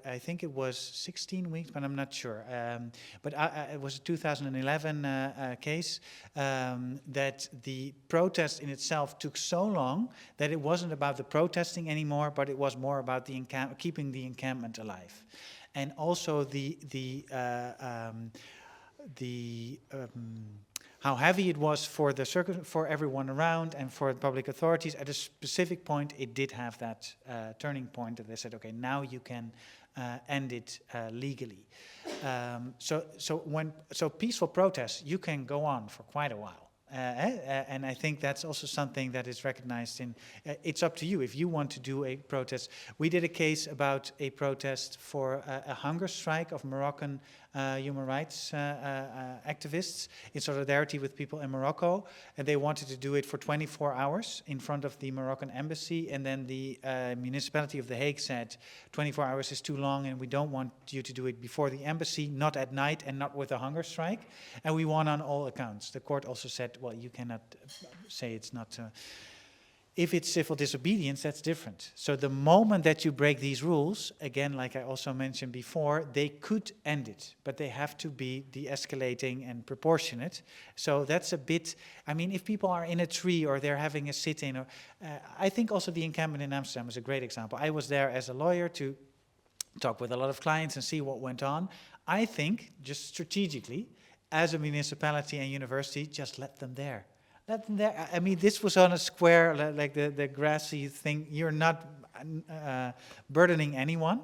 I think it was 16 weeks, but I'm not sure. But it was a 2011 case that the protest in itself took so long that it wasn't about the protesting anymore, but it was more about the keeping the encampment alive. And also how heavy it was for the for everyone around and for the public authorities. At a specific point, it did have that turning point that they said, okay, now you can end it legally. So peaceful protests, you can go on for quite a while. And I think that's also something that is recognized in, it's up to you if you want to do a protest. We did a case about a protest for a hunger strike of Moroccan human rights activists in solidarity with people in Morocco, and they wanted to do it for 24 hours in front of the Moroccan embassy, and then the municipality of The Hague said 24 hours is too long and we don't want you to do it before the embassy, not at night and not with a hunger strike, and we won on all accounts. The court also said, well, you cannot say it's not If it's civil disobedience, that's different. So the moment that you break these rules, again, like I also mentioned before, they could end it, but they have to be de-escalating and proportionate. So that's a bit, I mean, if people are in a tree or they're having a sit-in, or I think also the encampment in Amsterdam is a great example. I was there as a lawyer to talk with a lot of clients and see what went on. I think, just strategically, as a municipality and university, just let them there. Let them there. I mean, this was on a square, like the grassy thing. You're not burdening anyone.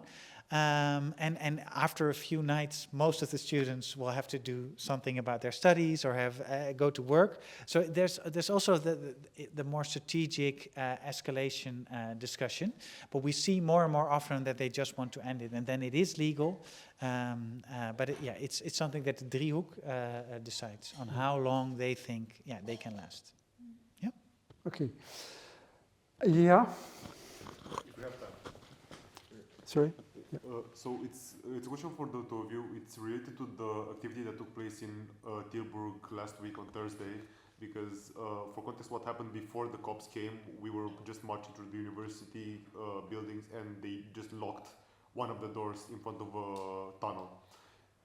And after a few nights, most of the students will have to do something about their studies or have go to work. So there's also the more strategic escalation discussion. But we see more and more often that they just want to end it, and then it is legal. But it's something that the driehoek decides on how long they think they can last. Yeah. Okay. Yeah. If we have time. Sorry. So it's a question for the two of you. It's related to the activity that took place in Tilburg last week on Thursday, because for context, what happened before the cops came, we were just marching through the university buildings, and they just locked one of the doors in front of a tunnel.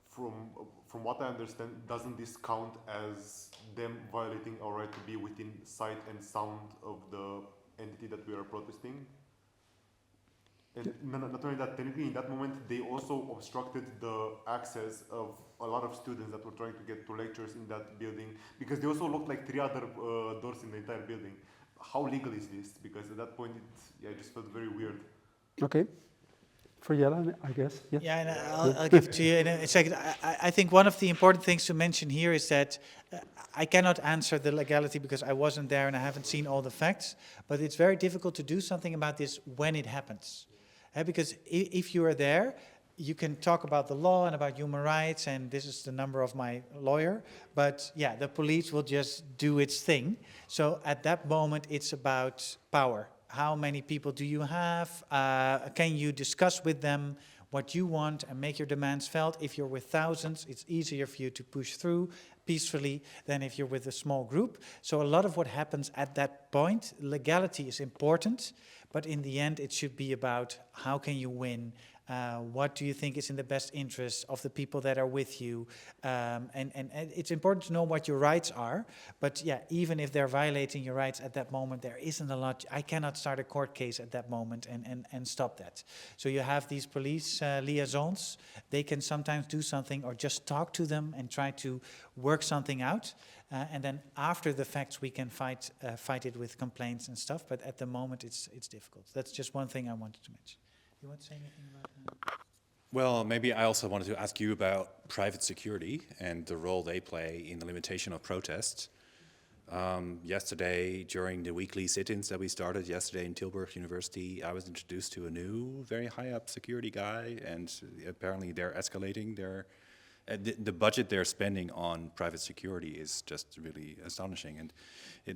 From what I understand, doesn't this count as them violating our right to be within sight and sound of the entity that we are protesting? And not only that, technically in that moment, they also obstructed the access of a lot of students that were trying to get to lectures in that building, because they also locked like 3 other doors in the entire building. How legal is this? Because at that point, it just felt very weird. Okay. For Jelle, I guess. Yeah. Yeah, and I'll give it to you in a second. I think one of the important things to mention here is that I cannot answer the legality because I wasn't there and I haven't seen all the facts, but it's very difficult to do something about this when it happens. Because if you are there, you can talk about the law and about human rights, and this is the number of my lawyer, but yeah, the police will just do its thing. So at that moment, it's about power. How many people do you have? Can you discuss with them what you want and make your demands felt? If you're with thousands, it's easier for you to push through peacefully than if you're with a small group. So a lot of what happens at that point, legality is important, but in the end, it should be about how can you win? What do you think is in the best interest of the people that are with you? And it's important to know what your rights are. But yeah, even if they're violating your rights at that moment, there isn't a lot. I cannot start a court case at that moment and stop that. So you have these police liaisons. They can sometimes do something or just talk to them and try to work something out. And then after the facts, we can fight it with complaints and stuff. But at the moment, it's difficult. That's just one thing I wanted to mention. You want to say anything about that? Well, maybe I also wanted to ask you about private security and the role they play in the limitation of protests. Yesterday, during the weekly sit-ins that we started yesterday in Tilburg University, I was introduced to a new, very high-up security guy, and apparently they're escalating their... the budget they're spending on private security is just really astonishing, and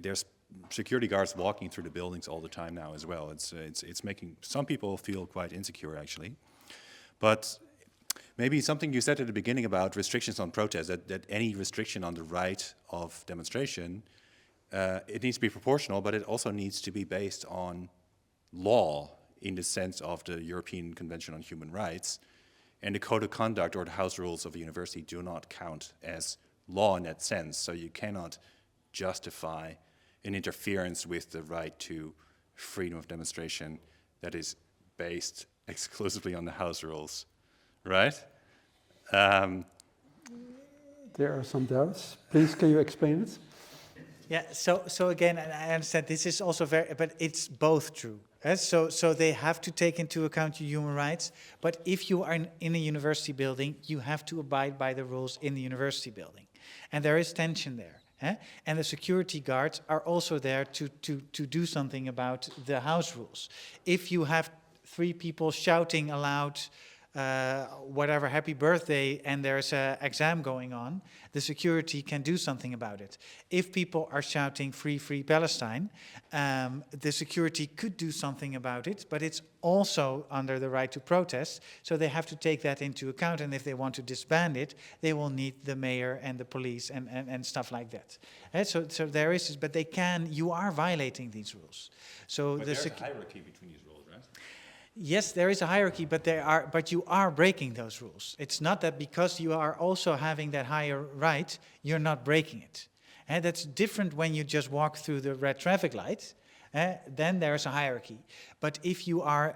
there's security guards walking through the buildings all the time now as well. It's making some people feel quite insecure, actually. But maybe something you said at the beginning about restrictions on protest, that any restriction on the right of demonstration, it needs to be proportional, but it also needs to be based on law in the sense of the European Convention on Human Rights. And the code of conduct or the house rules of a university do not count as law in that sense. So you cannot justify an interference with the right to freedom of demonstration that is based exclusively on the house rules, right? There are some doubts. Please, can you explain it? Yeah, so again, and I understand this is also very, but it's both true. So they have to take into account your human rights, but if you are in a university building, you have to abide by the rules in the university building. And there is tension there. And the security guards are also there to do something about the house rules. If you have 3 people shouting aloud whatever happy birthday and there's an exam going on, the security can do something about it. If people are shouting free, free Palestine, the security could do something about it, but it's also under the right to protest, so they have to take that into account, and if they want to disband it, they will need the mayor and the police and stuff like that. So there is, but you are violating these rules. So but there's a hierarchy between these rules, right? Yes, there is a hierarchy, but you are breaking those rules. It's not that because you are also having that higher right, you're not breaking it. And that's different when you just walk through the red traffic light. Then there's a hierarchy. But if you are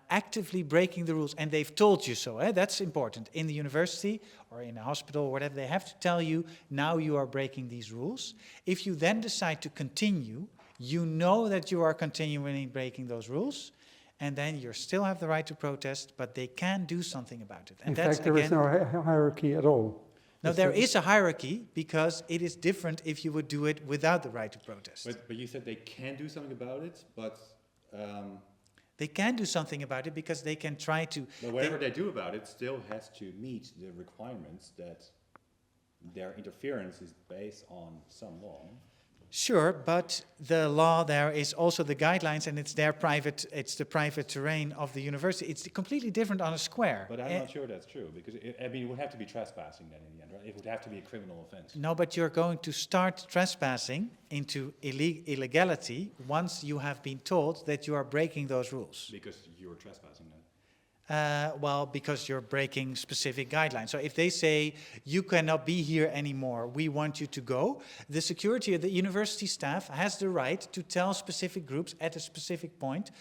actively breaking the rules, and they've told you so, that's important. In the university or in a hospital or whatever, they have to tell you, now you are breaking these rules. If you then decide to continue, you know that you are continually breaking those rules, and then you still have the right to protest, but they can do something about it. And in fact, there is no hierarchy at all. No, there is a hierarchy, because it is different if you would do it without the right to protest. But you said they can do something about it, but... they can do something about it because they can try to... But whatever they do about it still has to meet the requirements that their interference is based on some law. Sure, but the law there is also the guidelines, and it's the private terrain of the university. It's completely different on a square. But I'm not sure that's true, because it would have to be trespassing then in the end, right? It would have to be a criminal offense. No, but you're going to start trespassing into illegality once you have been told that you are breaking those rules. Because you're trespassing then. Well, because you're breaking specific guidelines. So if they say, you cannot be here anymore, we want you to go, the security of the university staff has the right to tell specific groups at a specific point,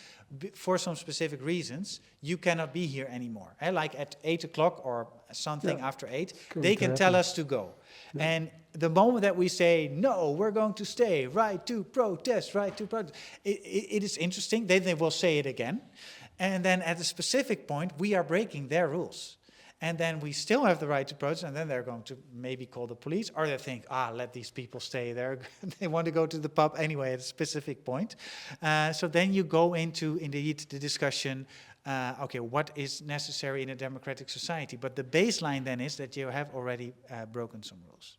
for some specific reasons, you cannot be here anymore. Like at 8 o'clock or something after 8, they can tell us to go. Yeah. And the moment that we say, no, we're going to stay, right to protest, it is interesting. Then they will say it again. And then at a specific point, we are breaking their rules. And then we still have the right to protest, and then they're going to maybe call the police, or they think, let these people stay there. They want to go to the pub anyway at a specific point. So then you go into, indeed, the discussion, okay, what is necessary in a democratic society? But the baseline then is that you have already broken some rules.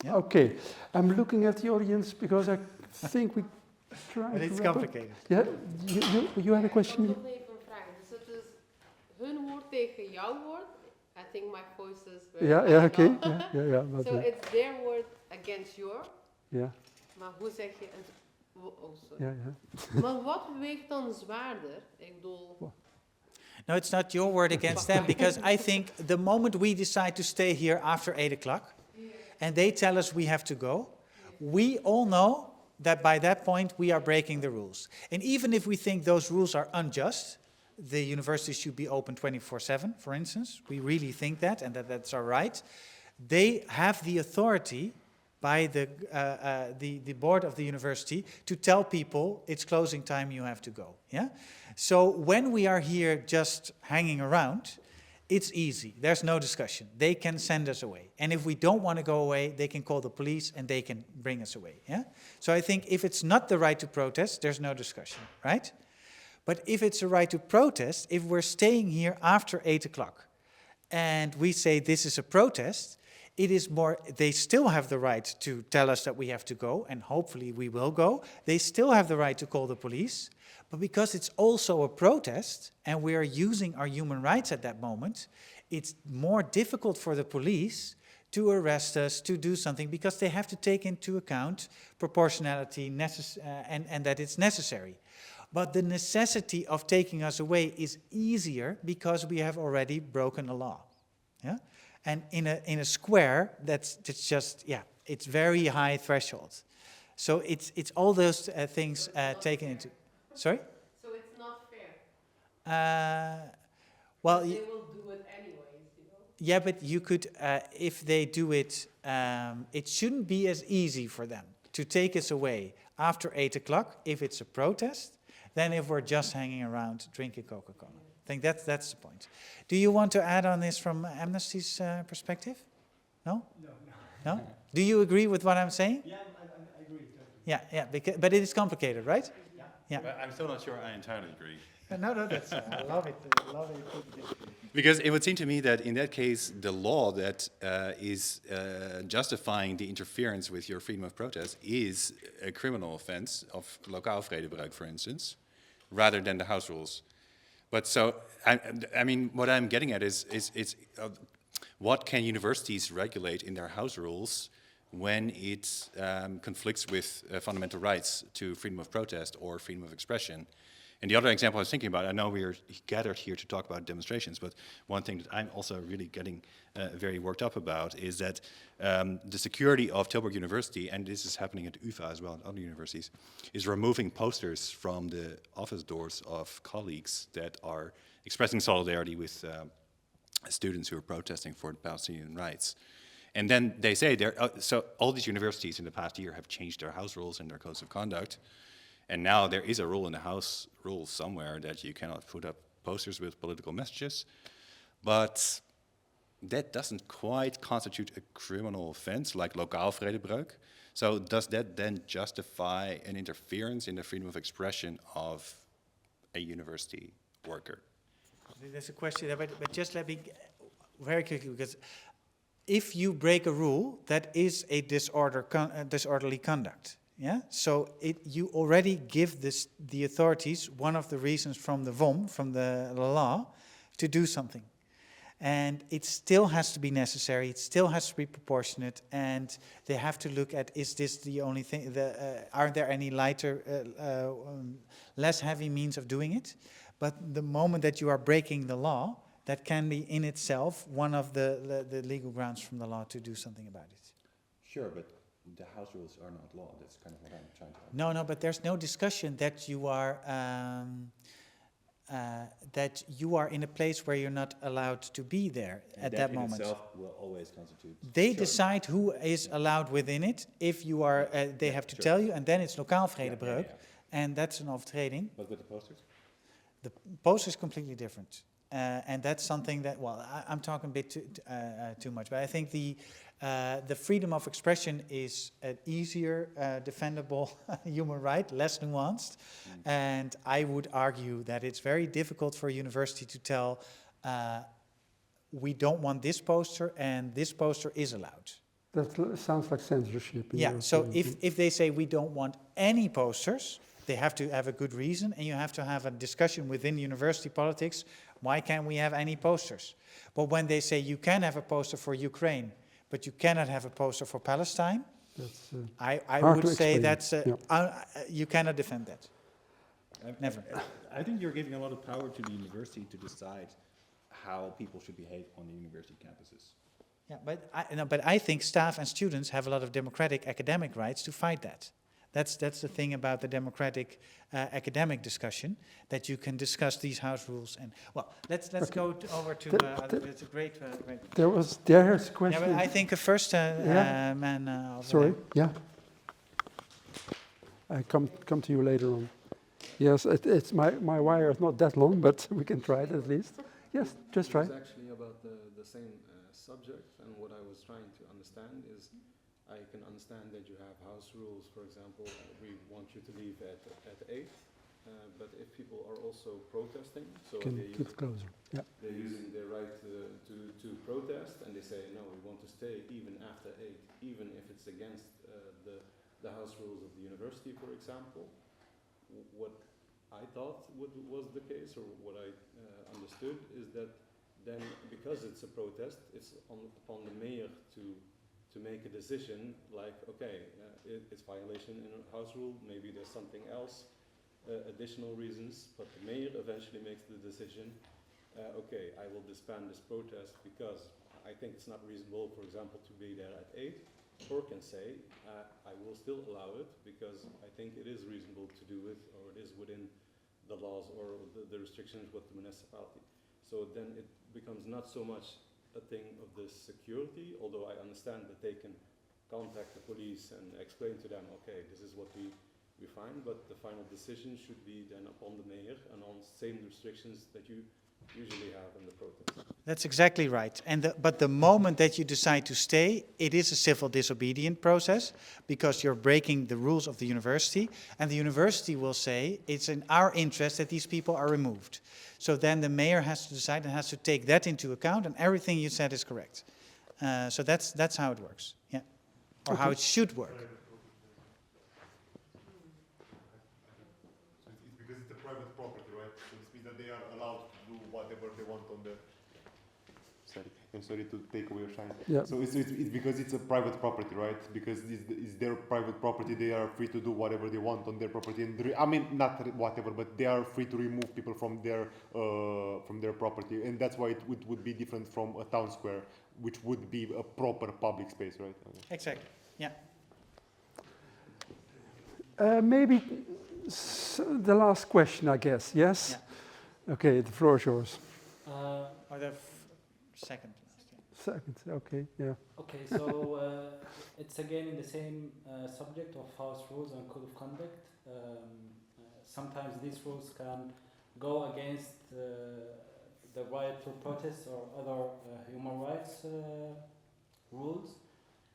Yeah? Okay, I'm looking at the audience because I think we... But it's complicated. Yeah, you had a question? Ik wil even vragen. Dus het is hun woord tegen jouw woord. I think my voice is very yeah, okay. Yeah. So it's their word against your. Ja. Maar hoe zeg je het? Oh, sorry. Ja. Maar wat weegt dan zwaarder? Ik bedoel... No, it's not your word against them, because I think the moment we decide to stay here after 8 o'clock, and they tell us we have to go, we all know that by that point we are breaking the rules. And even if we think those rules are unjust, the university should be open 24/7, for instance, we really think that, and that's our right, they have the authority by the board of the university to tell people it's closing time, you have to go. Yeah. So when we are here just hanging around, it's easy. There's no discussion. They can send us away. And if we don't want to go away, they can call the police and they can bring us away. Yeah? So I think if it's not the right to protest, there's no discussion, right? But if it's a right to protest, if we're staying here after 8 o'clock and we say this is a protest, it is more, they still have the right to tell us that we have to go, and hopefully we will go. They still have the right to call the police. But because it's also a protest, and we are using our human rights at that moment, it's more difficult for the police to arrest us, to do something, because they have to take into account proportionality and that it's necessary. But the necessity of taking us away is easier because we have already broken a law. Yeah? And in a square, that's just, it's very high threshold. So it's all those things taken into... Sorry? So it's not fair. Well, they will do it anyways, you know? Yeah, but you could, if they do it, it shouldn't be as easy for them to take us away after 8 o'clock if it's a protest than if we're just hanging around drinking Coca-Cola. I think that's the point. Do you want to add on this from Amnesty's perspective? No? No? Do you agree with what I'm saying? Yeah, I agree. Yeah, but it is complicated, right? Yeah. But I'm still not sure I entirely agree. No, that's, I love it. I love it. Because it would seem to me that in that case, the law that is justifying the interference with your freedom of protest is a criminal offense of lokaal vredebreuk, for instance, rather than the house rules. But so, I mean, what I'm getting at is what can universities regulate in their house rules when it conflicts with fundamental rights to freedom of protest or freedom of expression? And the other example I was thinking about, I know we are gathered here to talk about demonstrations, but one thing that I'm also really getting very worked up about is that the security of Tilburg University, and this is happening at UvA as well and other universities, is removing posters from the office doors of colleagues that are expressing solidarity with students who are protesting for Palestinian rights. And then they say, so all these universities in the past year have changed their house rules and their codes of conduct. And now there is a rule in the house rules somewhere that you cannot put up posters with political messages. But that doesn't quite constitute a criminal offense like lokaal vredebreuk. So does that then justify an interference in the freedom of expression of a university worker? There's a question, but just let me very quickly, because if you break a rule, that is a disorderly conduct. Yeah, so you already give the authorities one of the reasons from the VOM, from the law, to do something. And it still has to be necessary, it still has to be proportionate, and they have to look at, is this the only thing, are there any lighter, less heavy means of doing it? But the moment that you are breaking the law, that can be in itself one of the legal grounds from the law to do something about it. Sure, but the house rules are not law. That's kind of what I'm trying to argue. No, but there's no discussion that you are in a place where you're not allowed to be there at that moment. Itself will always constitute. They decide who is allowed within it. If you are, they have to tell you, and then it's lokaal vredebreuk, and that's an overtreding. But with the posters? The poster is completely different. And that's something that, well, I'm talking a bit too much, but I think the freedom of expression is an easier defendable human right, less nuanced. And I would argue that it's very difficult for a university to tell, we don't want this poster and this poster is allowed. That sounds like censorship. Yeah, so if they say we don't want any posters, they have to have a good reason, and you have to have a discussion within university politics. Why can't we have any posters? But when they say you can have a poster for Ukraine, but you cannot have a poster for Palestine, I would say that's you cannot defend that. Never. I think you're giving a lot of power to the university to decide how people should behave on the university campuses. Yeah, but I think staff and students have a lot of democratic academic rights to fight that. That's the thing about the democratic academic discussion, that you can discuss these house rules. And well, let's go over to it's a great. There's a question. Yeah, but I think first man. Sorry. Yeah. I come to you later on. Yes, it's my wire is not that long, but we can try it at least. Yes, just try. It's actually about the same subject, and what I was trying to understand is, I can understand that you have house rules, for example, we want you to leave at 8, but if people are also protesting, so they're using their right to protest, and they say, no, we want to stay even after 8, even if it's against the house rules of the university, for example. What I thought was the case, or what I understood, is that then, because it's a protest, it's upon the mayor to make a decision, like, okay, it's violation in a house rule, maybe there's something else, additional reasons, but the mayor eventually makes the decision, okay, I will disband this protest because I think it's not reasonable, for example, to be there at 8, or can say, I will still allow it because I think it is reasonable to do it, or it is within the laws or the restrictions with the municipality. So then it becomes not so much a thing of the security, although I understand that they can contact the police and explain to them, okay, this is what we find, but the final decision should be then upon the mayor and on same restrictions that you usually have in the protest. That's exactly right. But the moment that you decide to stay, it is a civil disobedient process because you're breaking the rules of the university, and the university will say it's in our interest that these people are removed. So then the mayor has to decide and has to take that into account, and everything you said is correct. So that's how it works, yeah, or how it should work. So it's because it's a private property, right? So it means that they are allowed to do whatever they want on the. Sorry, I'm sorry to take away your shine. Yeah. So it's because it's a private property, right? Because it's their private property, they are free to do whatever they want on their property. And I mean, not whatever, but they are free to remove people from their property. And that's why it would be different from a town square, which would be a proper public space, right? Exactly, yeah. Maybe the last question, I guess, yes? Yeah. Okay, the floor is yours. Or the second. Second, okay, yeah. Okay, so it's again in the same subject of house rules and code of conduct. Sometimes these rules can go against the right to protest or other human rights rules.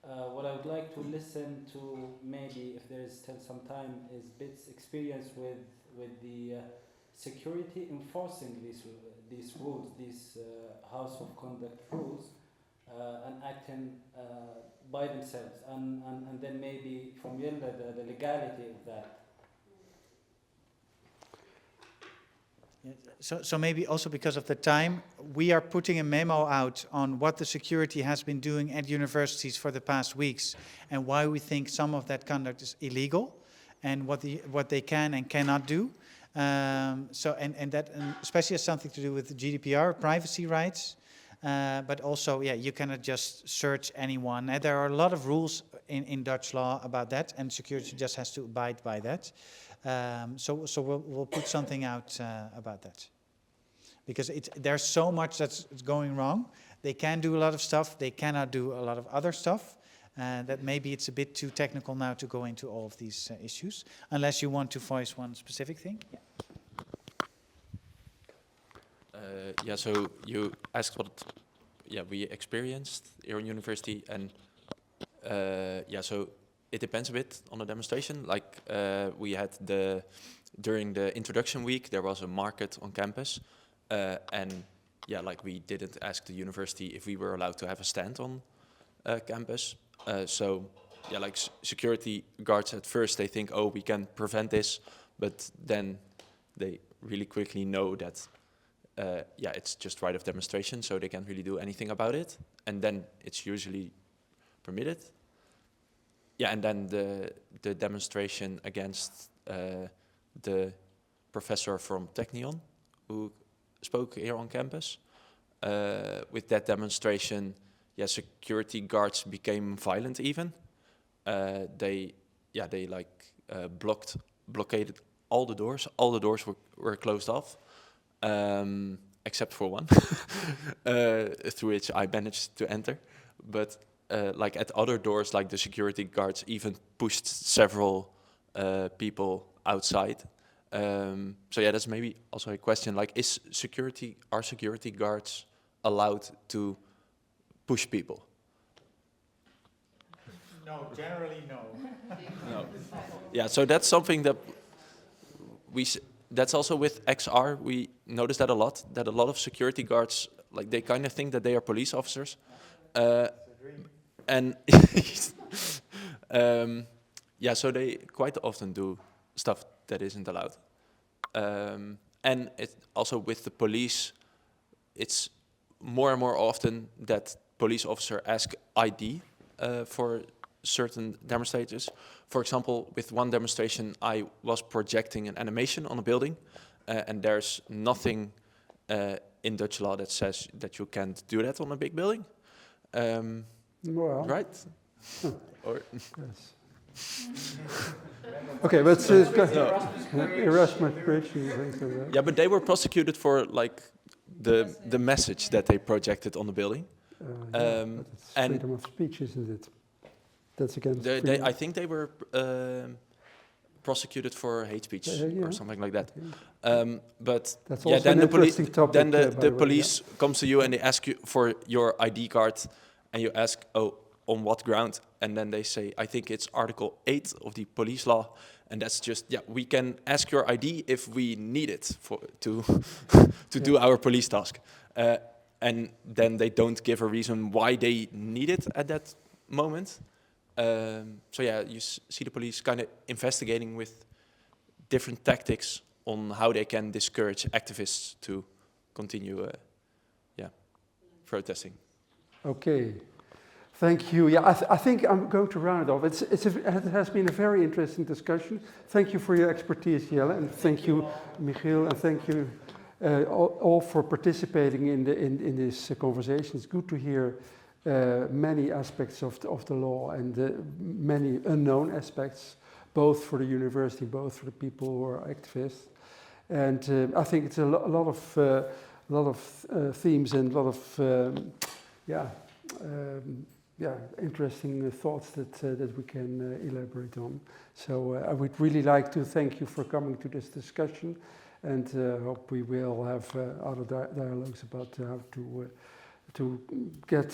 What I would like to listen to, maybe if there is still some time, is Bit's experience with the security enforcing these rules, these house of conduct rules, and acting by themselves, and then maybe from Jelle the legality of that. So maybe also because of the time, we are putting a memo out on what the security has been doing at universities for the past weeks and why we think some of that conduct is illegal and what they can and cannot do. That especially has something to do with the GDPR, privacy rights, but also, yeah, you cannot just search anyone. And there are a lot of rules in Dutch law about that, and security just has to abide by that. So we'll put something out about that, because there's so much that's going wrong. They can do a lot of stuff. They cannot do a lot of other stuff. That maybe it's a bit too technical now to go into all of these issues, unless you want to voice one specific thing. Yeah. So you asked what we experienced here in university, and so it depends a bit on the demonstration. Like we had during the introduction week, there was a market on campus, and like we didn't ask the university if we were allowed to have a stand on campus. Like security guards at first, they think, oh, we can prevent this, but then they really quickly know that it's just right of demonstration, so they can't really do anything about it, and then it's usually permitted. Yeah, and then the demonstration against the professor from Technion, who spoke here on campus. With that demonstration, security guards became violent even. They blockaded all the doors. All the doors were closed off, except for one, through which I managed to enter. But like at other doors, like the security guards even pushed several people outside. That's maybe also a question, like are security guards allowed to push people? No, generally no. No. Yeah, so that's something that that's also with XR, we noticed that a lot of security guards, like they kind of think that they are police officers. And so they quite often do stuff that isn't allowed. And it also with the police, it's more and more often that police officer ask ID for certain demonstrators. For example, with one demonstration, I was projecting an animation on a building, and there's nothing in Dutch law that says that you can't do that on a big building. Well, right? Or yes. Okay, but Erasmus Bridge. Yeah, but they were prosecuted for like the message that they projected on the building. But it's freedom of speech, isn't it? That's against. I think they were prosecuted for hate speech Yeah. or something like that. Okay. But That's yeah, also then an the police, interesting topic, then by the the way, police comes to you and they ask you for your ID card, and you ask, oh, on what ground? And then they say, I think it's Article 8 of the police law, and that's just, yeah, we can ask your ID if we need it for to do our police task. And then they don't give a reason why they need it at that moment. So yeah, you see the police kind of investigating with different tactics on how they can discourage activists to continue, protesting. Okay, thank you. Yeah, I think I'm going to round it off. It has been a very interesting discussion. Thank you for your expertise, Jelle, and thank you, Michiel, and thank you all for participating in this conversation. It's good to hear many aspects of the law and many unknown aspects, both for the university, both for the people who are activists. And I think it's a lot of themes and a lot of interesting thoughts that we can elaborate on. So I would really like to thank you for coming to this discussion, and hope we will have other dialogues about how to get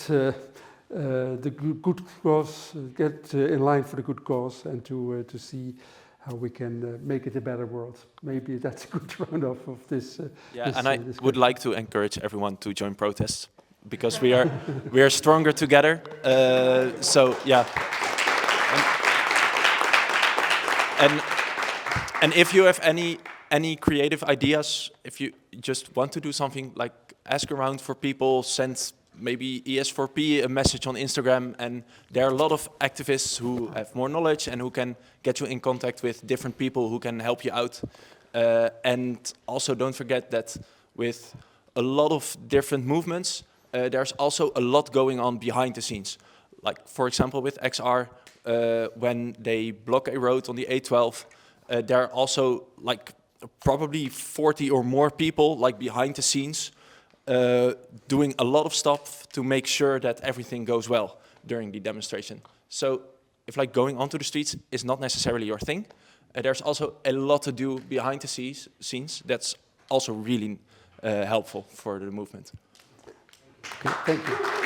the good cause, get in line for the good cause, and to see how we can make it a better world. Maybe that's a good round off of this. I would like to encourage everyone to join protests, because we are stronger together. So yeah. And if you have any creative ideas, if you just want to do something, like ask around for people, send maybe ES4P a message on Instagram, and there are a lot of activists who have more knowledge and who can get you in contact with different people who can help you out. And also don't forget that with a lot of different movements, there's also a lot going on behind the scenes. Like for example with XR, when they block a road on the A12, there are also like probably 40 or more people like behind the scenes doing a lot of stuff to make sure that everything goes well during the demonstration. So if like going onto the streets is not necessarily your thing, there's also a lot to do behind the scenes that's also really helpful for the movement. Okay, thank you.